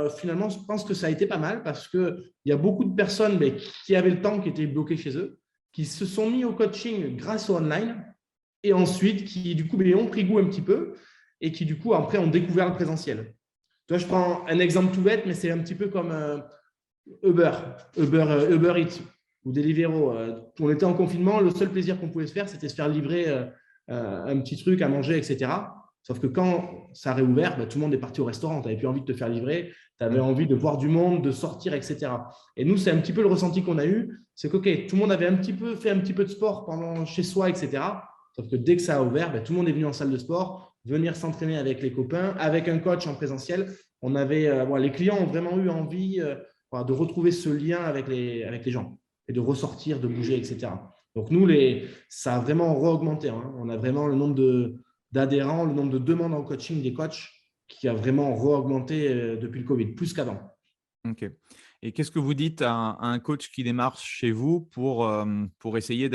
je pense que ça a été pas mal parce qu'il y a beaucoup de personnes qui avaient le temps, qui étaient bloquées chez eux, qui se sont mis au coaching grâce au online et ensuite qui, du coup, ont pris goût un petit peu et qui, du coup, après, ont découvert le présentiel. Toi, je prends un exemple tout bête, mais c'est un petit peu comme Uber Eats ou Deliveroo. On était en confinement, le seul plaisir qu'on pouvait se faire, c'était se faire livrer un petit truc à manger, etc. Sauf que quand ça a réouvert, tout le monde est parti au restaurant. Tu n'avais plus envie de te faire livrer, tu avais envie de voir du monde, de sortir, etc. Et nous, c'est un petit peu le ressenti qu'on a eu. C'est que tout le monde avait fait un petit peu de sport pendant chez soi, etc. Sauf que dès que ça a ouvert, tout le monde est venu en salle de sport, venir s'entraîner avec les copains, avec un coach en présentiel. Les clients ont vraiment eu envie de retrouver ce lien avec les gens et de ressortir, de bouger, etc. Donc, nous, ça a vraiment re-augmenté. Hein. On a vraiment le nombre d'adhérents, le nombre de demandes en coaching des coachs qui a vraiment re-augmenté depuis le Covid, plus qu'avant.
Ok. Et qu'est-ce que vous dites à un coach qui démarre chez vous pour essayer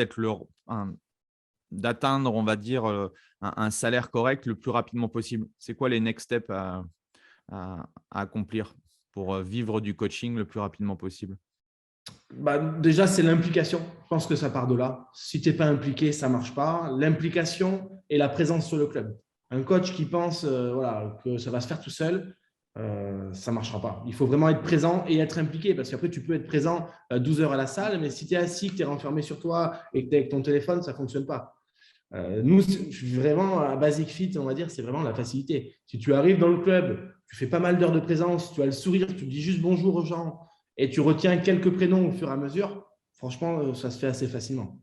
d'atteindre, on va dire, un salaire correct le plus rapidement possible? C'est quoi les next steps à accomplir pour vivre du coaching le plus rapidement possible?
Déjà, c'est l'implication. Je pense que ça part de là. Si tu n'es pas impliqué, ça ne marche pas. L'implication et la présence sur le club. Un coach qui pense que ça va se faire tout seul, ça ne marchera pas. Il faut vraiment être présent et être impliqué parce qu'après, tu peux être présent 12 heures à la salle, mais si tu es assis, que tu es renfermé sur toi et que tu es avec ton téléphone, ça ne fonctionne pas. Nous, vraiment, à Basic Fit, on va dire, c'est vraiment la facilité. Si tu arrives dans le club, tu fais pas mal d'heures de présence, tu as le sourire, tu dis juste bonjour aux gens et tu retiens quelques prénoms au fur et à mesure, franchement, ça se fait assez facilement.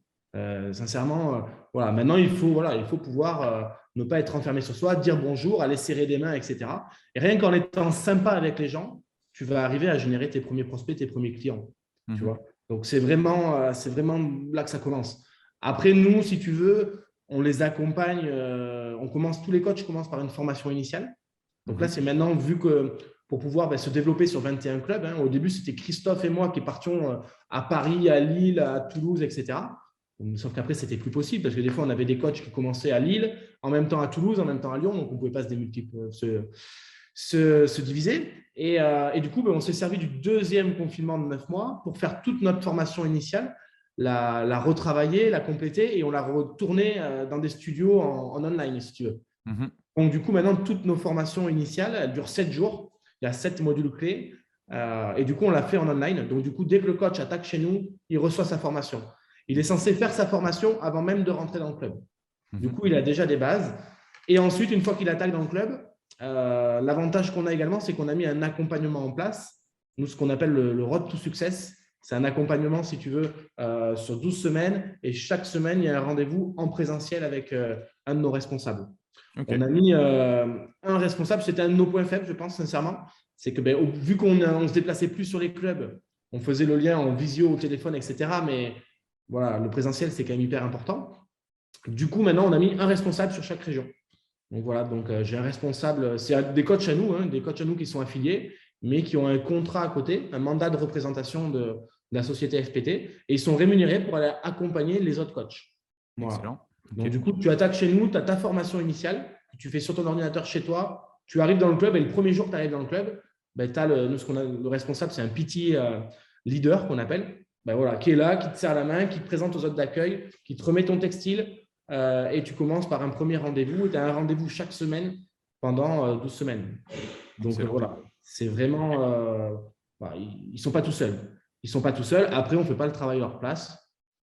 Sincèrement, maintenant, il faut pouvoir ne pas être enfermé sur soi, dire bonjour, aller serrer des mains, etc. Et rien qu'en étant sympa avec les gens, tu vas arriver à générer tes premiers prospects, tes premiers clients. Tu vois. Donc, c'est vraiment là que ça commence. Après, nous, si tu veux, on les accompagne. Tous les coachs commencent par une formation initiale. Donc là, c'est maintenant, vu que pour pouvoir se développer sur 21 clubs, au début, c'était Christophe et moi qui partions à Paris, à Lille, à Toulouse, etc. Sauf qu'après, c'était plus possible parce que des fois, on avait des coachs qui commençaient à Lille, en même temps à Toulouse, en même temps à Lyon. Donc, on ne pouvait pas se diviser. Et du coup, on s'est servi du deuxième confinement de 9 mois pour faire toute notre formation initiale, la retravailler, la compléter et on l'a retournée dans des studios en online, si tu veux. Donc, du coup, maintenant, toutes nos formations initiales, elles durent 7 jours. Il y a 7 modules clés. Et du coup, on l'a fait en online. Donc, du coup, dès que le coach attaque chez nous, il reçoit sa formation. Il est censé faire sa formation avant même de rentrer dans le club. Du coup, il a déjà des bases. Et ensuite, une fois qu'il attaque dans le club, l'avantage qu'on a également, c'est qu'on a mis un accompagnement en place. Nous, ce qu'on appelle le Road to Success. C'est un accompagnement, si tu veux, sur 12 semaines. Et chaque semaine, il y a un rendez-vous en présentiel avec un de nos responsables. On a mis un responsable, c'était un de nos points faibles, je pense, sincèrement. C'est que vu qu'on ne se déplaçait plus sur les clubs, on faisait le lien en visio, au téléphone, etc. Mais voilà, le présentiel, c'est quand même hyper important. Du coup, maintenant, on a mis un responsable sur chaque région. Donc voilà, j'ai un responsable, c'est des coachs à nous, qui sont affiliés, mais qui ont un contrat à côté, un mandat de représentation de la société FPT, et ils sont rémunérés pour aller accompagner les autres coachs. Voilà. Excellent. Donc, du coup, tu attaques chez nous, tu as ta formation initiale, que tu fais sur ton ordinateur chez toi, tu arrives dans le club et le premier jour que tu arrives dans le club, tu as le responsable, c'est un PT leader qu'on appelle, qui est là, qui te serre la main, qui te présente aux autres d'accueil, qui te remet ton textile et tu commences par un premier rendez-vous et tu as un rendez-vous chaque semaine pendant 12 semaines. Donc voilà, c'est vraiment… ils ne sont pas tout seuls. Ils ne sont pas tout seuls. Après, on ne fait pas le travail à leur place.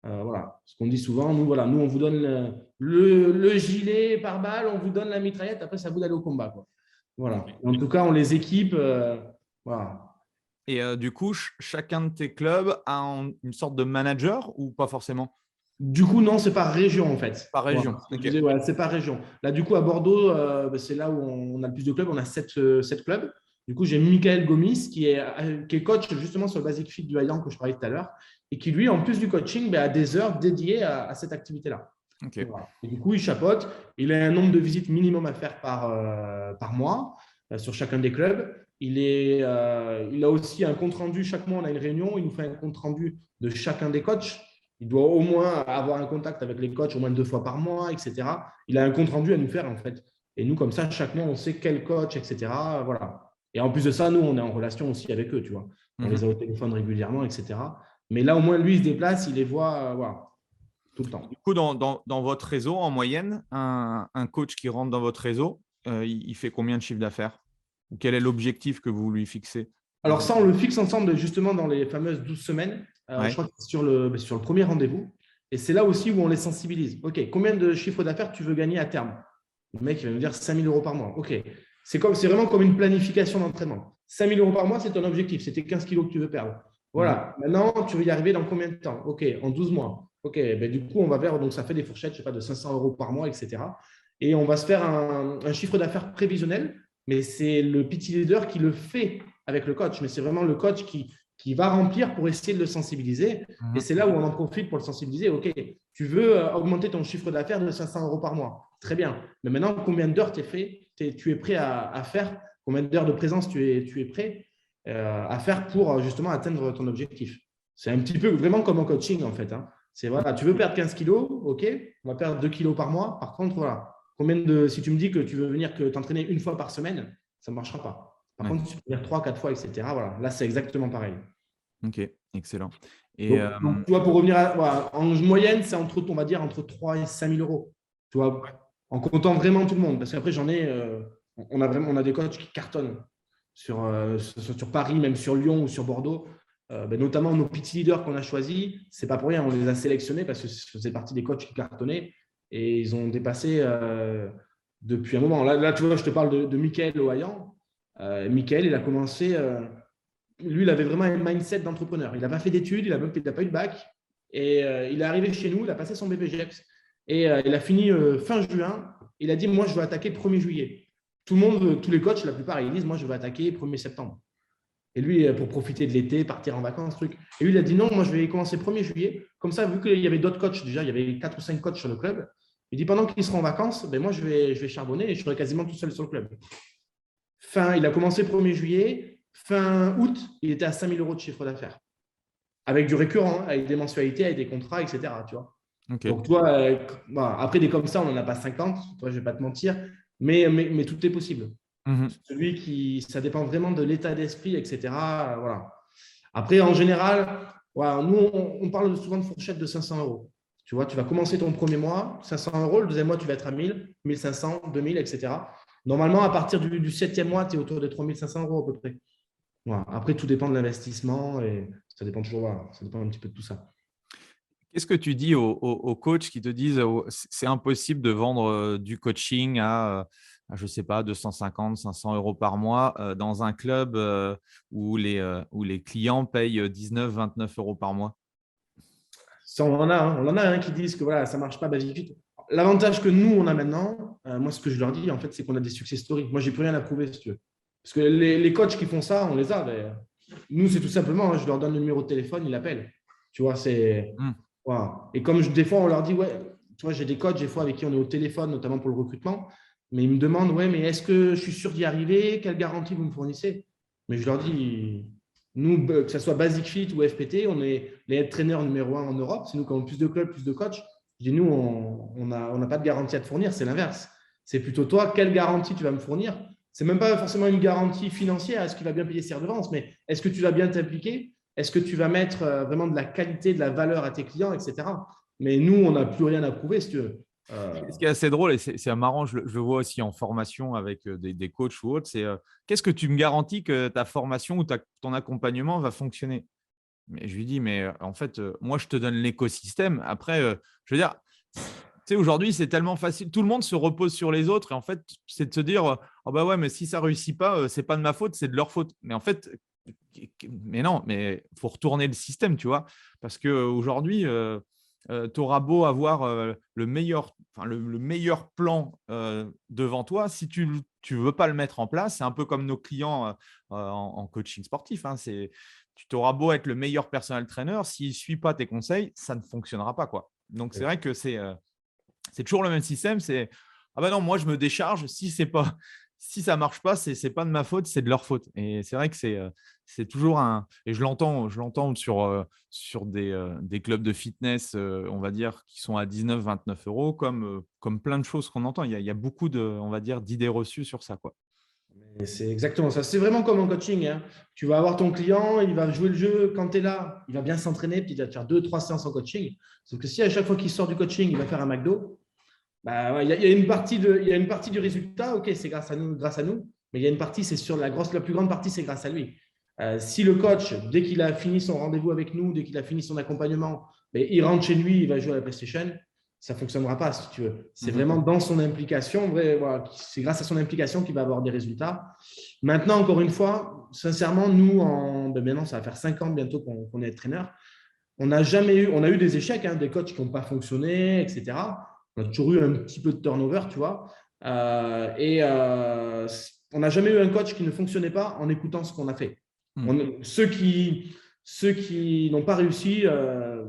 Voilà, ce qu'on dit souvent, nous, on vous donne le gilet par balle, on vous donne la mitraillette, après, c'est à vous d'aller au combat, quoi. Voilà. En tout cas, on les équipe. Voilà.
Et du coup, chacun de tes clubs a une sorte de manager ou pas forcément?
Du coup, non, c'est par région, en fait.
Par région.
Voilà, c'est par région. Là, du coup, à Bordeaux, c'est là où on a le plus de clubs. On a 7 clubs. Du coup, j'ai Michael Gomis qui est coach justement sur le Basic Fit du Highland que je parlais tout à l'heure et qui, lui, en plus du coaching, a des heures dédiées à cette activité-là. Voilà. Et du coup, il chapeaute. Il a un nombre de visites minimum à faire par mois sur chacun des clubs. Il a aussi un compte-rendu. Chaque mois, on a une réunion. Il nous fait un compte-rendu de chacun des coachs. Il doit au moins avoir un contact avec les coachs au moins 2 fois par mois, etc. Il a un compte-rendu à nous faire, en fait. Et nous, comme ça, chaque mois, on sait quel coach, etc. Voilà. Et en plus de ça, nous, on est en relation aussi avec eux, tu vois. On les a au téléphone régulièrement, etc. Mais là, au moins, lui, il se déplace, il les voit tout le temps.
Du coup, dans votre réseau, en moyenne, un coach qui rentre dans votre réseau, il fait combien de chiffre d'affaires? Ou quel est l'objectif que vous lui fixez?
Alors ça, on le fixe ensemble justement dans les fameuses 12 semaines. Je crois que c'est sur le premier rendez-vous. Et c'est là aussi où on les sensibilise. OK, combien de chiffre d'affaires tu veux gagner à terme? Le mec, il va me dire 5 000 € par mois. OK. C'est vraiment comme une planification d'entraînement. 5 000 € par mois, c'est ton objectif. C'était 15 kilos que tu veux perdre. Voilà. Maintenant, tu veux y arriver dans combien de temps? OK, en 12 mois. OK, du coup, on va vers… Donc, ça fait des fourchettes, je sais pas, de 500 € par mois, etc. Et on va se faire un chiffre d'affaires prévisionnel. Mais c'est le PT leader qui le fait avec le coach. Mais c'est vraiment le coach qui va remplir pour essayer de le sensibiliser. Et c'est là où on en profite pour le sensibiliser. OK, tu veux augmenter ton chiffre d'affaires de 500 € par mois. Très bien. Mais maintenant, combien d'heures tu es prêt à faire? Combien d'heures de présence tu es prêt? à faire pour justement atteindre ton objectif. C'est un petit peu vraiment comme en coaching en fait. Hein. C'est voilà, tu veux perdre 15 kilos, ok, on va perdre 2 kilos par mois. Par contre, voilà, si tu me dis que tu veux venir t'entraîner une fois par semaine, ça ne marchera pas. Par contre, tu peux venir 3, 4 fois, etc. Voilà, là, c'est exactement pareil.
Ok, excellent. Et
Donc, tu vois, pour revenir voilà, en moyenne, c'est on va dire entre 3 et 5 000 euros. Tu vois, en comptant vraiment tout le monde. Parce qu'après, on a des coachs qui cartonnent sur Paris, même sur Lyon ou sur Bordeaux. Notamment nos PT leaders qu'on a choisis, c'est pas pour rien, on les a sélectionnés parce que ça faisait partie des coachs qui cartonnaient et ils ont dépassé depuis un moment. Là, tu vois, je te parle de Mickaël Ohayan. Mickaël, il a commencé, lui, il avait vraiment un mindset d'entrepreneur. Il n'a pas fait d'études, il n'a pas eu de bac et il est arrivé chez nous, il a passé son BPGEPS et il a fini fin juin. Il a dit, moi, je veux attaquer 1er juillet. Tout le monde, tous les coachs, la plupart, ils disent, moi, je veux attaquer 1er septembre. Et lui, pour profiter de l'été, partir en vacances, truc. Et lui, il a dit non, moi, je vais commencer 1er juillet. Comme ça, vu qu'il y avait d'autres coachs, déjà, il y avait 4 ou 5 coachs sur le club. Il dit pendant qu'ils seront en vacances, moi, je vais charbonner et je serai quasiment tout seul sur le club. Il a commencé 1er juillet. Fin août, il était à 5 000 euros de chiffre d'affaires. Avec du récurrent, avec des mensualités, avec des contrats, etc. Tu vois.
okay.
Donc, toi, après des comme ça, on n'en a pas 50. Toi, je ne vais pas te mentir. Mais tout est possible. Ça dépend vraiment de l'état d'esprit, etc. Voilà. Après, en général, voilà, nous, on parle souvent de fourchette de 500 euros. Tu vois, tu vas commencer ton premier mois, 500 euros. Le deuxième mois, tu vas être à 1000, 1500, 2000, etc. Normalement, à partir du 7e mois, tu es autour de 3500 euros à peu près. Voilà. Après, tout dépend de l'investissement et ça dépend toujours, voilà, ça dépend un petit peu de tout ça.
Qu'est-ce que tu dis aux coachs qui te disent c'est impossible de vendre du coaching à je ne sais pas, 250, 500 euros par mois dans un club où les clients payent 19, 29 euros par mois?
Ça, on en a qui disent que voilà, ça ne marche pas basique. L'avantage que nous, on a maintenant, moi, ce que je leur dis, en fait, c'est qu'on a des success stories. Moi, je n'ai plus rien à prouver, si tu veux. Parce que les coachs qui font ça, on les a. Nous, c'est tout simplement, je leur donne le numéro de téléphone, ils l'appellent. Tu vois, c'est… Voilà. Et comme des fois, on leur dit, ouais, tu vois, j'ai des coachs, des fois, avec qui on est au téléphone, notamment pour le recrutement, mais ils me demandent, ouais, mais est-ce que je suis sûr d'y arriver? Quelle garantie vous me fournissez? Mais je leur dis, nous, que ce soit Basic Fit ou FPT, on est les head trainers numéro 1 en Europe. C'est nous qui avons plus de clubs, plus de coachs. Je dis, nous, on n'a pas de garantie à te fournir, c'est l'inverse. C'est plutôt toi, quelle garantie tu vas me fournir? Ce n'est même pas forcément une garantie financière, est-ce qu'il va bien payer ses redevances, mais est-ce que tu vas bien t'impliquer? Est-ce que tu vas mettre vraiment de la qualité, de la valeur à tes clients, etc. Mais nous, on n'a plus rien à prouver, si tu veux.
Ce qui est assez drôle, et c'est marrant, je le vois aussi en formation avec des coachs ou autres, c'est qu'est-ce que tu me garantis que ta formation ou ton accompagnement va fonctionner? Mais je lui dis, mais en fait, moi, je te donne l'écosystème. Après, je veux dire, tu sais, aujourd'hui, c'est tellement facile. Tout le monde se repose sur les autres. Et en fait, c'est de se dire, oh bah ouais, mais si ça ne réussit pas, ce n'est pas de ma faute, c'est de leur faute. Mais en fait, mais non, mais il faut retourner le système, tu vois. Parce qu'aujourd'hui, tu auras beau avoir le meilleur plan devant toi, si tu ne veux pas le mettre en place, c'est un peu comme nos clients en coaching sportif. Hein, tu t'auras beau être le meilleur personal trainer, s'il ne suit pas tes conseils, ça ne fonctionnera pas, quoi. Donc, c'est vrai que c'est toujours le même système. C'est ah ben non, moi, je me décharge. Si ça ne marche pas, ce n'est pas de ma faute, c'est de leur faute. Et c'est vrai que c'est toujours un… Et je l'entends sur des clubs de fitness, on va dire, qui sont à 19, 29 euros, comme plein de choses qu'on entend. Il y a beaucoup on va dire, d'idées reçues sur ça, quoi.
C'est exactement ça. C'est vraiment comme en coaching. Hein. Tu vas avoir ton client, il va jouer le jeu. Quand tu es là, il va bien s'entraîner, puis il va te faire 2-3 séances en coaching. Sauf que si à chaque fois qu'il sort du coaching, il va faire un McDo, il y a une partie du résultat. OK, c'est grâce à nous. Mais il y a une partie, c'est sur la plus grande partie, c'est grâce à lui. Si le coach, dès qu'il a fini son rendez-vous avec nous, dès qu'il a fini son accompagnement, il rentre chez lui, il va jouer à la PlayStation, ça ne fonctionnera pas, si tu veux. C'est vraiment dans son implication. Voilà, c'est grâce à son implication qu'il va avoir des résultats. Maintenant, encore une fois, sincèrement, nous, maintenant, ça va faire 5 ans bientôt qu'on est entraîneur. On a eu des échecs, hein, des coachs qui n'ont pas fonctionné, etc. On a toujours eu un petit peu de turnover, tu vois. On n'a jamais eu un coach qui ne fonctionnait pas en écoutant ce qu'on a fait. Ceux qui n'ont pas réussi,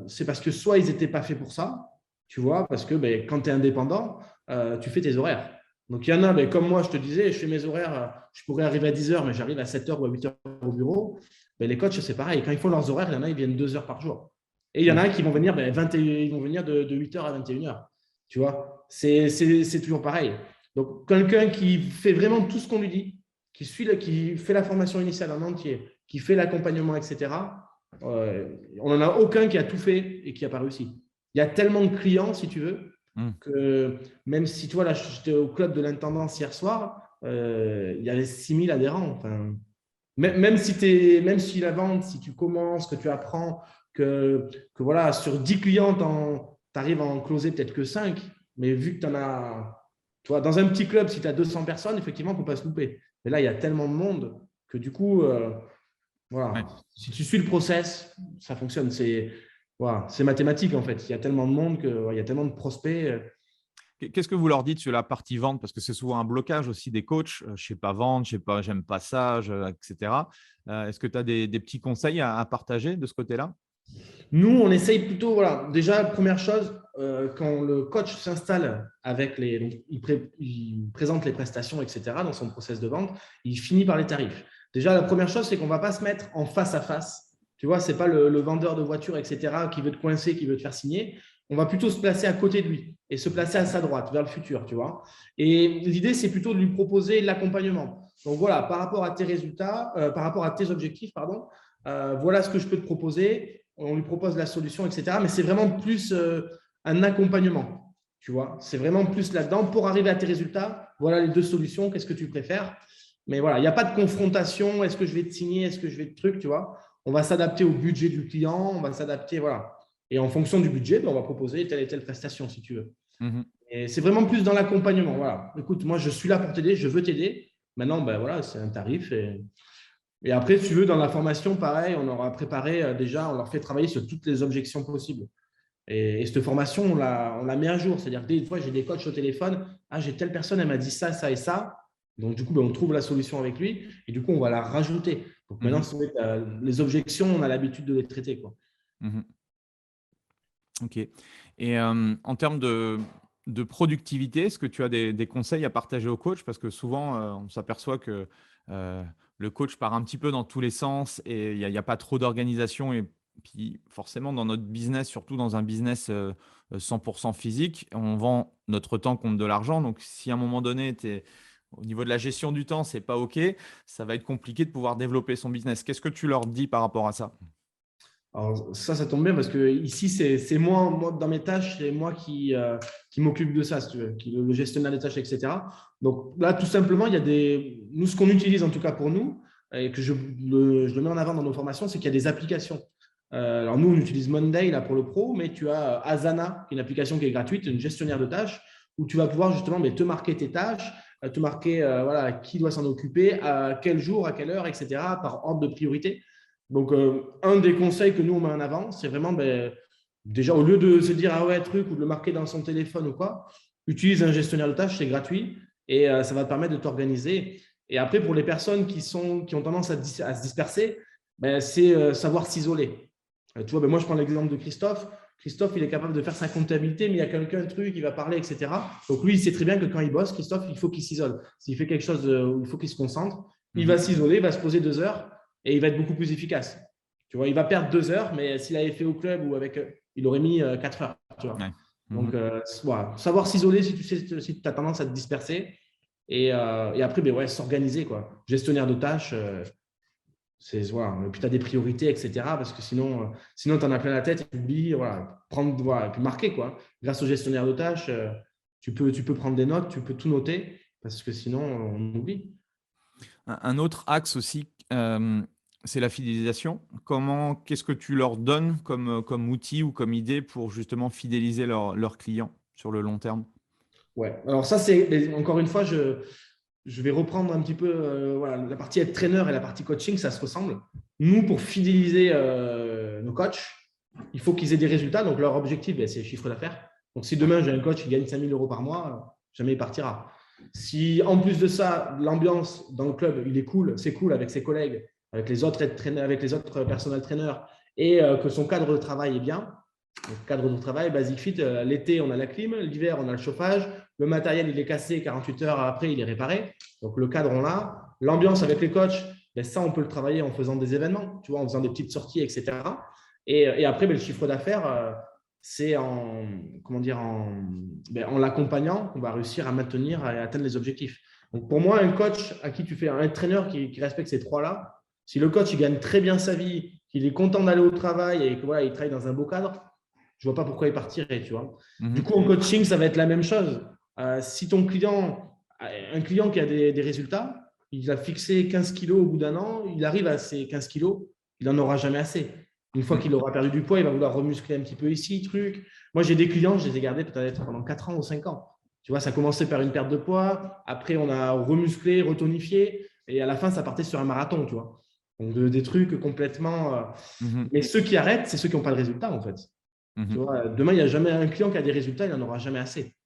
c'est parce que soit ils n'étaient pas faits pour ça, tu vois, parce que quand tu es indépendant, tu fais tes horaires. Donc, il y en a, comme moi, je te disais, je fais mes horaires, je pourrais arriver à 10 heures, mais j'arrive à 7 heures ou à 8 heures au bureau. Les coachs, c'est pareil. Quand ils font leurs horaires, il y en a, ils viennent 2 heures par jour. Et il y en a qui vont venir, ils vont venir de 8 heures à 21 heures. Tu vois, c'est toujours pareil. Donc, quelqu'un qui fait vraiment tout ce qu'on lui dit, qui fait la formation initiale en entier, qui fait l'accompagnement, etc., on n'en a aucun qui a tout fait et qui n'a pas réussi. Il y a tellement de clients, si tu veux, que même si, tu vois, là, j'étais au club de l'intendance hier soir, il y avait 6000 adhérents. Enfin, même si la vente, si tu commences, que tu apprends, que voilà, sur 10 clients, tu arrives à en closer peut-être que 5, mais vu que tu en as, tu vois, dans un petit club, si tu as 200 personnes, effectivement, il ne faut pas se louper. Mais là, il y a tellement de monde que du coup, voilà,
Ouais.
si tu suis le process, ça fonctionne. Voilà, c'est mathématique en fait. Il y a tellement de monde, il y a tellement de prospects.
Qu'est-ce que vous leur dites sur la partie vente? Parce que c'est souvent un blocage aussi des coachs. Je ne sais pas vendre, je sais pas, j'aime pas ça, etc. Est-ce que tu as des petits conseils à partager de ce côté-là?
Nous, on essaye plutôt, voilà, déjà, première chose, quand le coach s'installe avec donc, il présente les prestations, etc., dans son process de vente, il finit par les tarifs. Déjà, la première chose, c'est qu'on ne va pas se mettre en face à face. Tu vois, ce n'est pas le vendeur de voitures, etc., qui veut te coincer, qui veut te faire signer. On va plutôt se placer à côté de lui et se placer à sa droite, vers le futur, tu vois. Et l'idée, c'est plutôt de lui proposer l'accompagnement. Donc voilà, par rapport à tes résultats, par rapport à tes objectifs, pardon, voilà ce que je peux te proposer. On lui propose la solution, etc. Mais c'est vraiment plus un accompagnement, tu vois. C'est vraiment plus là-dedans pour arriver à tes résultats. Voilà les deux solutions, qu'est-ce que tu préfères? Mais voilà, il n'y a pas de confrontation. Est-ce que je vais te signer? Est-ce que je vais te truc, tu vois? On va s'adapter au budget du client, on va s'adapter, voilà. Et en fonction du budget, on va proposer telle et telle prestation, si tu veux. Et c'est vraiment plus dans l'accompagnement. Voilà. Écoute, moi, je suis là pour t'aider, je veux t'aider. Maintenant, voilà, c'est un tarif. Et après, si tu veux, dans la formation, pareil, on aura préparé déjà, on leur fait travailler sur toutes les objections possibles. Et cette formation, on la met à jour. C'est-à-dire que des fois, j'ai des coachs au téléphone. Ah, j'ai telle personne, elle m'a dit ça, ça et ça. Donc, du coup, on trouve la solution avec lui. Et du coup, on va la rajouter. Donc, maintenant, les objections, on a l'habitude de les traiter, quoi.
Ok. Et en termes de productivité, est-ce que tu as des conseils à partager au coach? Parce que souvent, on s'aperçoit que le coach part un petit peu dans tous les sens et il n'y a pas trop d'organisation. Et puis, forcément, dans notre business, surtout dans un business 100% physique, on vend notre temps contre de l'argent. Donc, si à un moment donné, au niveau de la gestion du temps, c'est pas OK, ça va être compliqué de pouvoir développer son business. Qu'est-ce que tu leur dis par rapport à ça?
Alors, ça tombe bien parce que ici, c'est moi, dans mes tâches, c'est moi qui m'occupe de ça, si tu veux, le gestionnaire des tâches, etc. Donc là, tout simplement, il y a nous, ce qu'on utilise en tout cas pour nous, et que je le mets en avant dans nos formations, c'est qu'il y a des applications. Alors nous, on utilise Monday là pour le pro, mais tu as Asana, qui est une application qui est gratuite, une gestionnaire de tâches, où tu vas pouvoir justement te marquer tes tâches, te marquer voilà, qui doit s'en occuper, à quel jour, à quelle heure, etc., par ordre de priorité. Donc, un des conseils que nous, on met en avant, c'est vraiment, déjà, au lieu de se dire, ah ouais, truc, ou de le marquer dans son téléphone ou quoi, utilise un gestionnaire de tâches, c'est gratuit et ça va te permettre de t'organiser. Et après, pour les personnes qui ont tendance à se disperser, c'est savoir s'isoler. Tu vois, moi, je prends l'exemple de Christophe. Christophe, il est capable de faire sa comptabilité, mais il y a quelqu'un, un truc, il va parler, etc. Donc, lui, il sait très bien que quand il bosse, Christophe, il faut qu'il s'isole. S'il fait quelque chose où il faut qu'il se concentre, il va s'isoler, il va se poser 2 heures et il va être beaucoup plus efficace. Tu vois, il va perdre 2 heures, mais s'il avait fait au club ou il aurait mis 4 heures. Tu vois.
Ouais.
Donc, voilà. Savoir s'isoler si tu as tendance à te disperser. Et après, s'organiser, quoi. Gestionnaire de tâches, voilà. Et puis tu as des priorités, etc. Parce que sinon tu en as plein la tête et tu oublies, voilà, et puis marquer, quoi. Grâce au gestionnaire de tâches, tu peux prendre des notes, tu peux tout noter, parce que sinon, on oublie.
Un autre axe aussi, c'est la fidélisation. Qu'est-ce que tu leur donnes comme outil ou comme idée pour justement fidéliser leurs clients sur le long terme?
Ouais, alors ça, encore une fois, je vais reprendre un petit peu voilà, la partie être traîneur et la partie coaching, ça se ressemble. Nous, pour fidéliser nos coachs, il faut qu'ils aient des résultats. Donc, leur objectif, c'est le chiffre d'affaires. Donc, si demain, j'ai un coach qui gagne 5 000 € par mois, jamais il partira. Si, en plus de ça, l'ambiance dans le club, c'est cool avec ses collègues, avec les autres personnels traîneurs et que son cadre de travail est bien, Donc, cadre de travail, Basic Fit, l'été, on a la clim, l'hiver, on a le chauffage, le matériel, il est cassé, 48 heures après, il est réparé. Donc, le cadre, on l'a. L'ambiance avec les coachs, ben, ça, on peut le travailler en faisant des événements, tu vois, en faisant des petites sorties, etc. Et après, ben, le chiffre d'affaires, c'est en l'accompagnant qu'on va réussir à maintenir et à atteindre les objectifs. Donc, pour moi, un coach à qui tu fais, un entraîneur qui respecte ces trois-là, si le coach il gagne très bien sa vie, qu'il est content d'aller au travail et qu'il voilà, il travaille dans un beau cadre, je ne vois pas pourquoi il partirait. Tu vois. Du coup, en coaching, ça va être la même chose. Si ton client, un client qui a des résultats, il a fixé 15 kilos au bout d'un an, il arrive à ces 15 kilos, il n'en aura jamais assez. Une fois qu'il aura perdu du poids, il va vouloir remuscler un petit peu ici, truc. Moi, j'ai des clients, je les ai gardés peut-être pendant 4 ans ou 5 ans. Tu vois, ça a commencé par une perte de poids. Après, on a remusclé, retonifié. Et à la fin, ça partait sur un marathon, tu vois. Donc, des trucs complètement… Mais ceux qui arrêtent, c'est ceux qui n'ont pas de résultat, en fait. Tu vois, demain, il n'y a jamais un client qui a des résultats, il n'en aura jamais assez.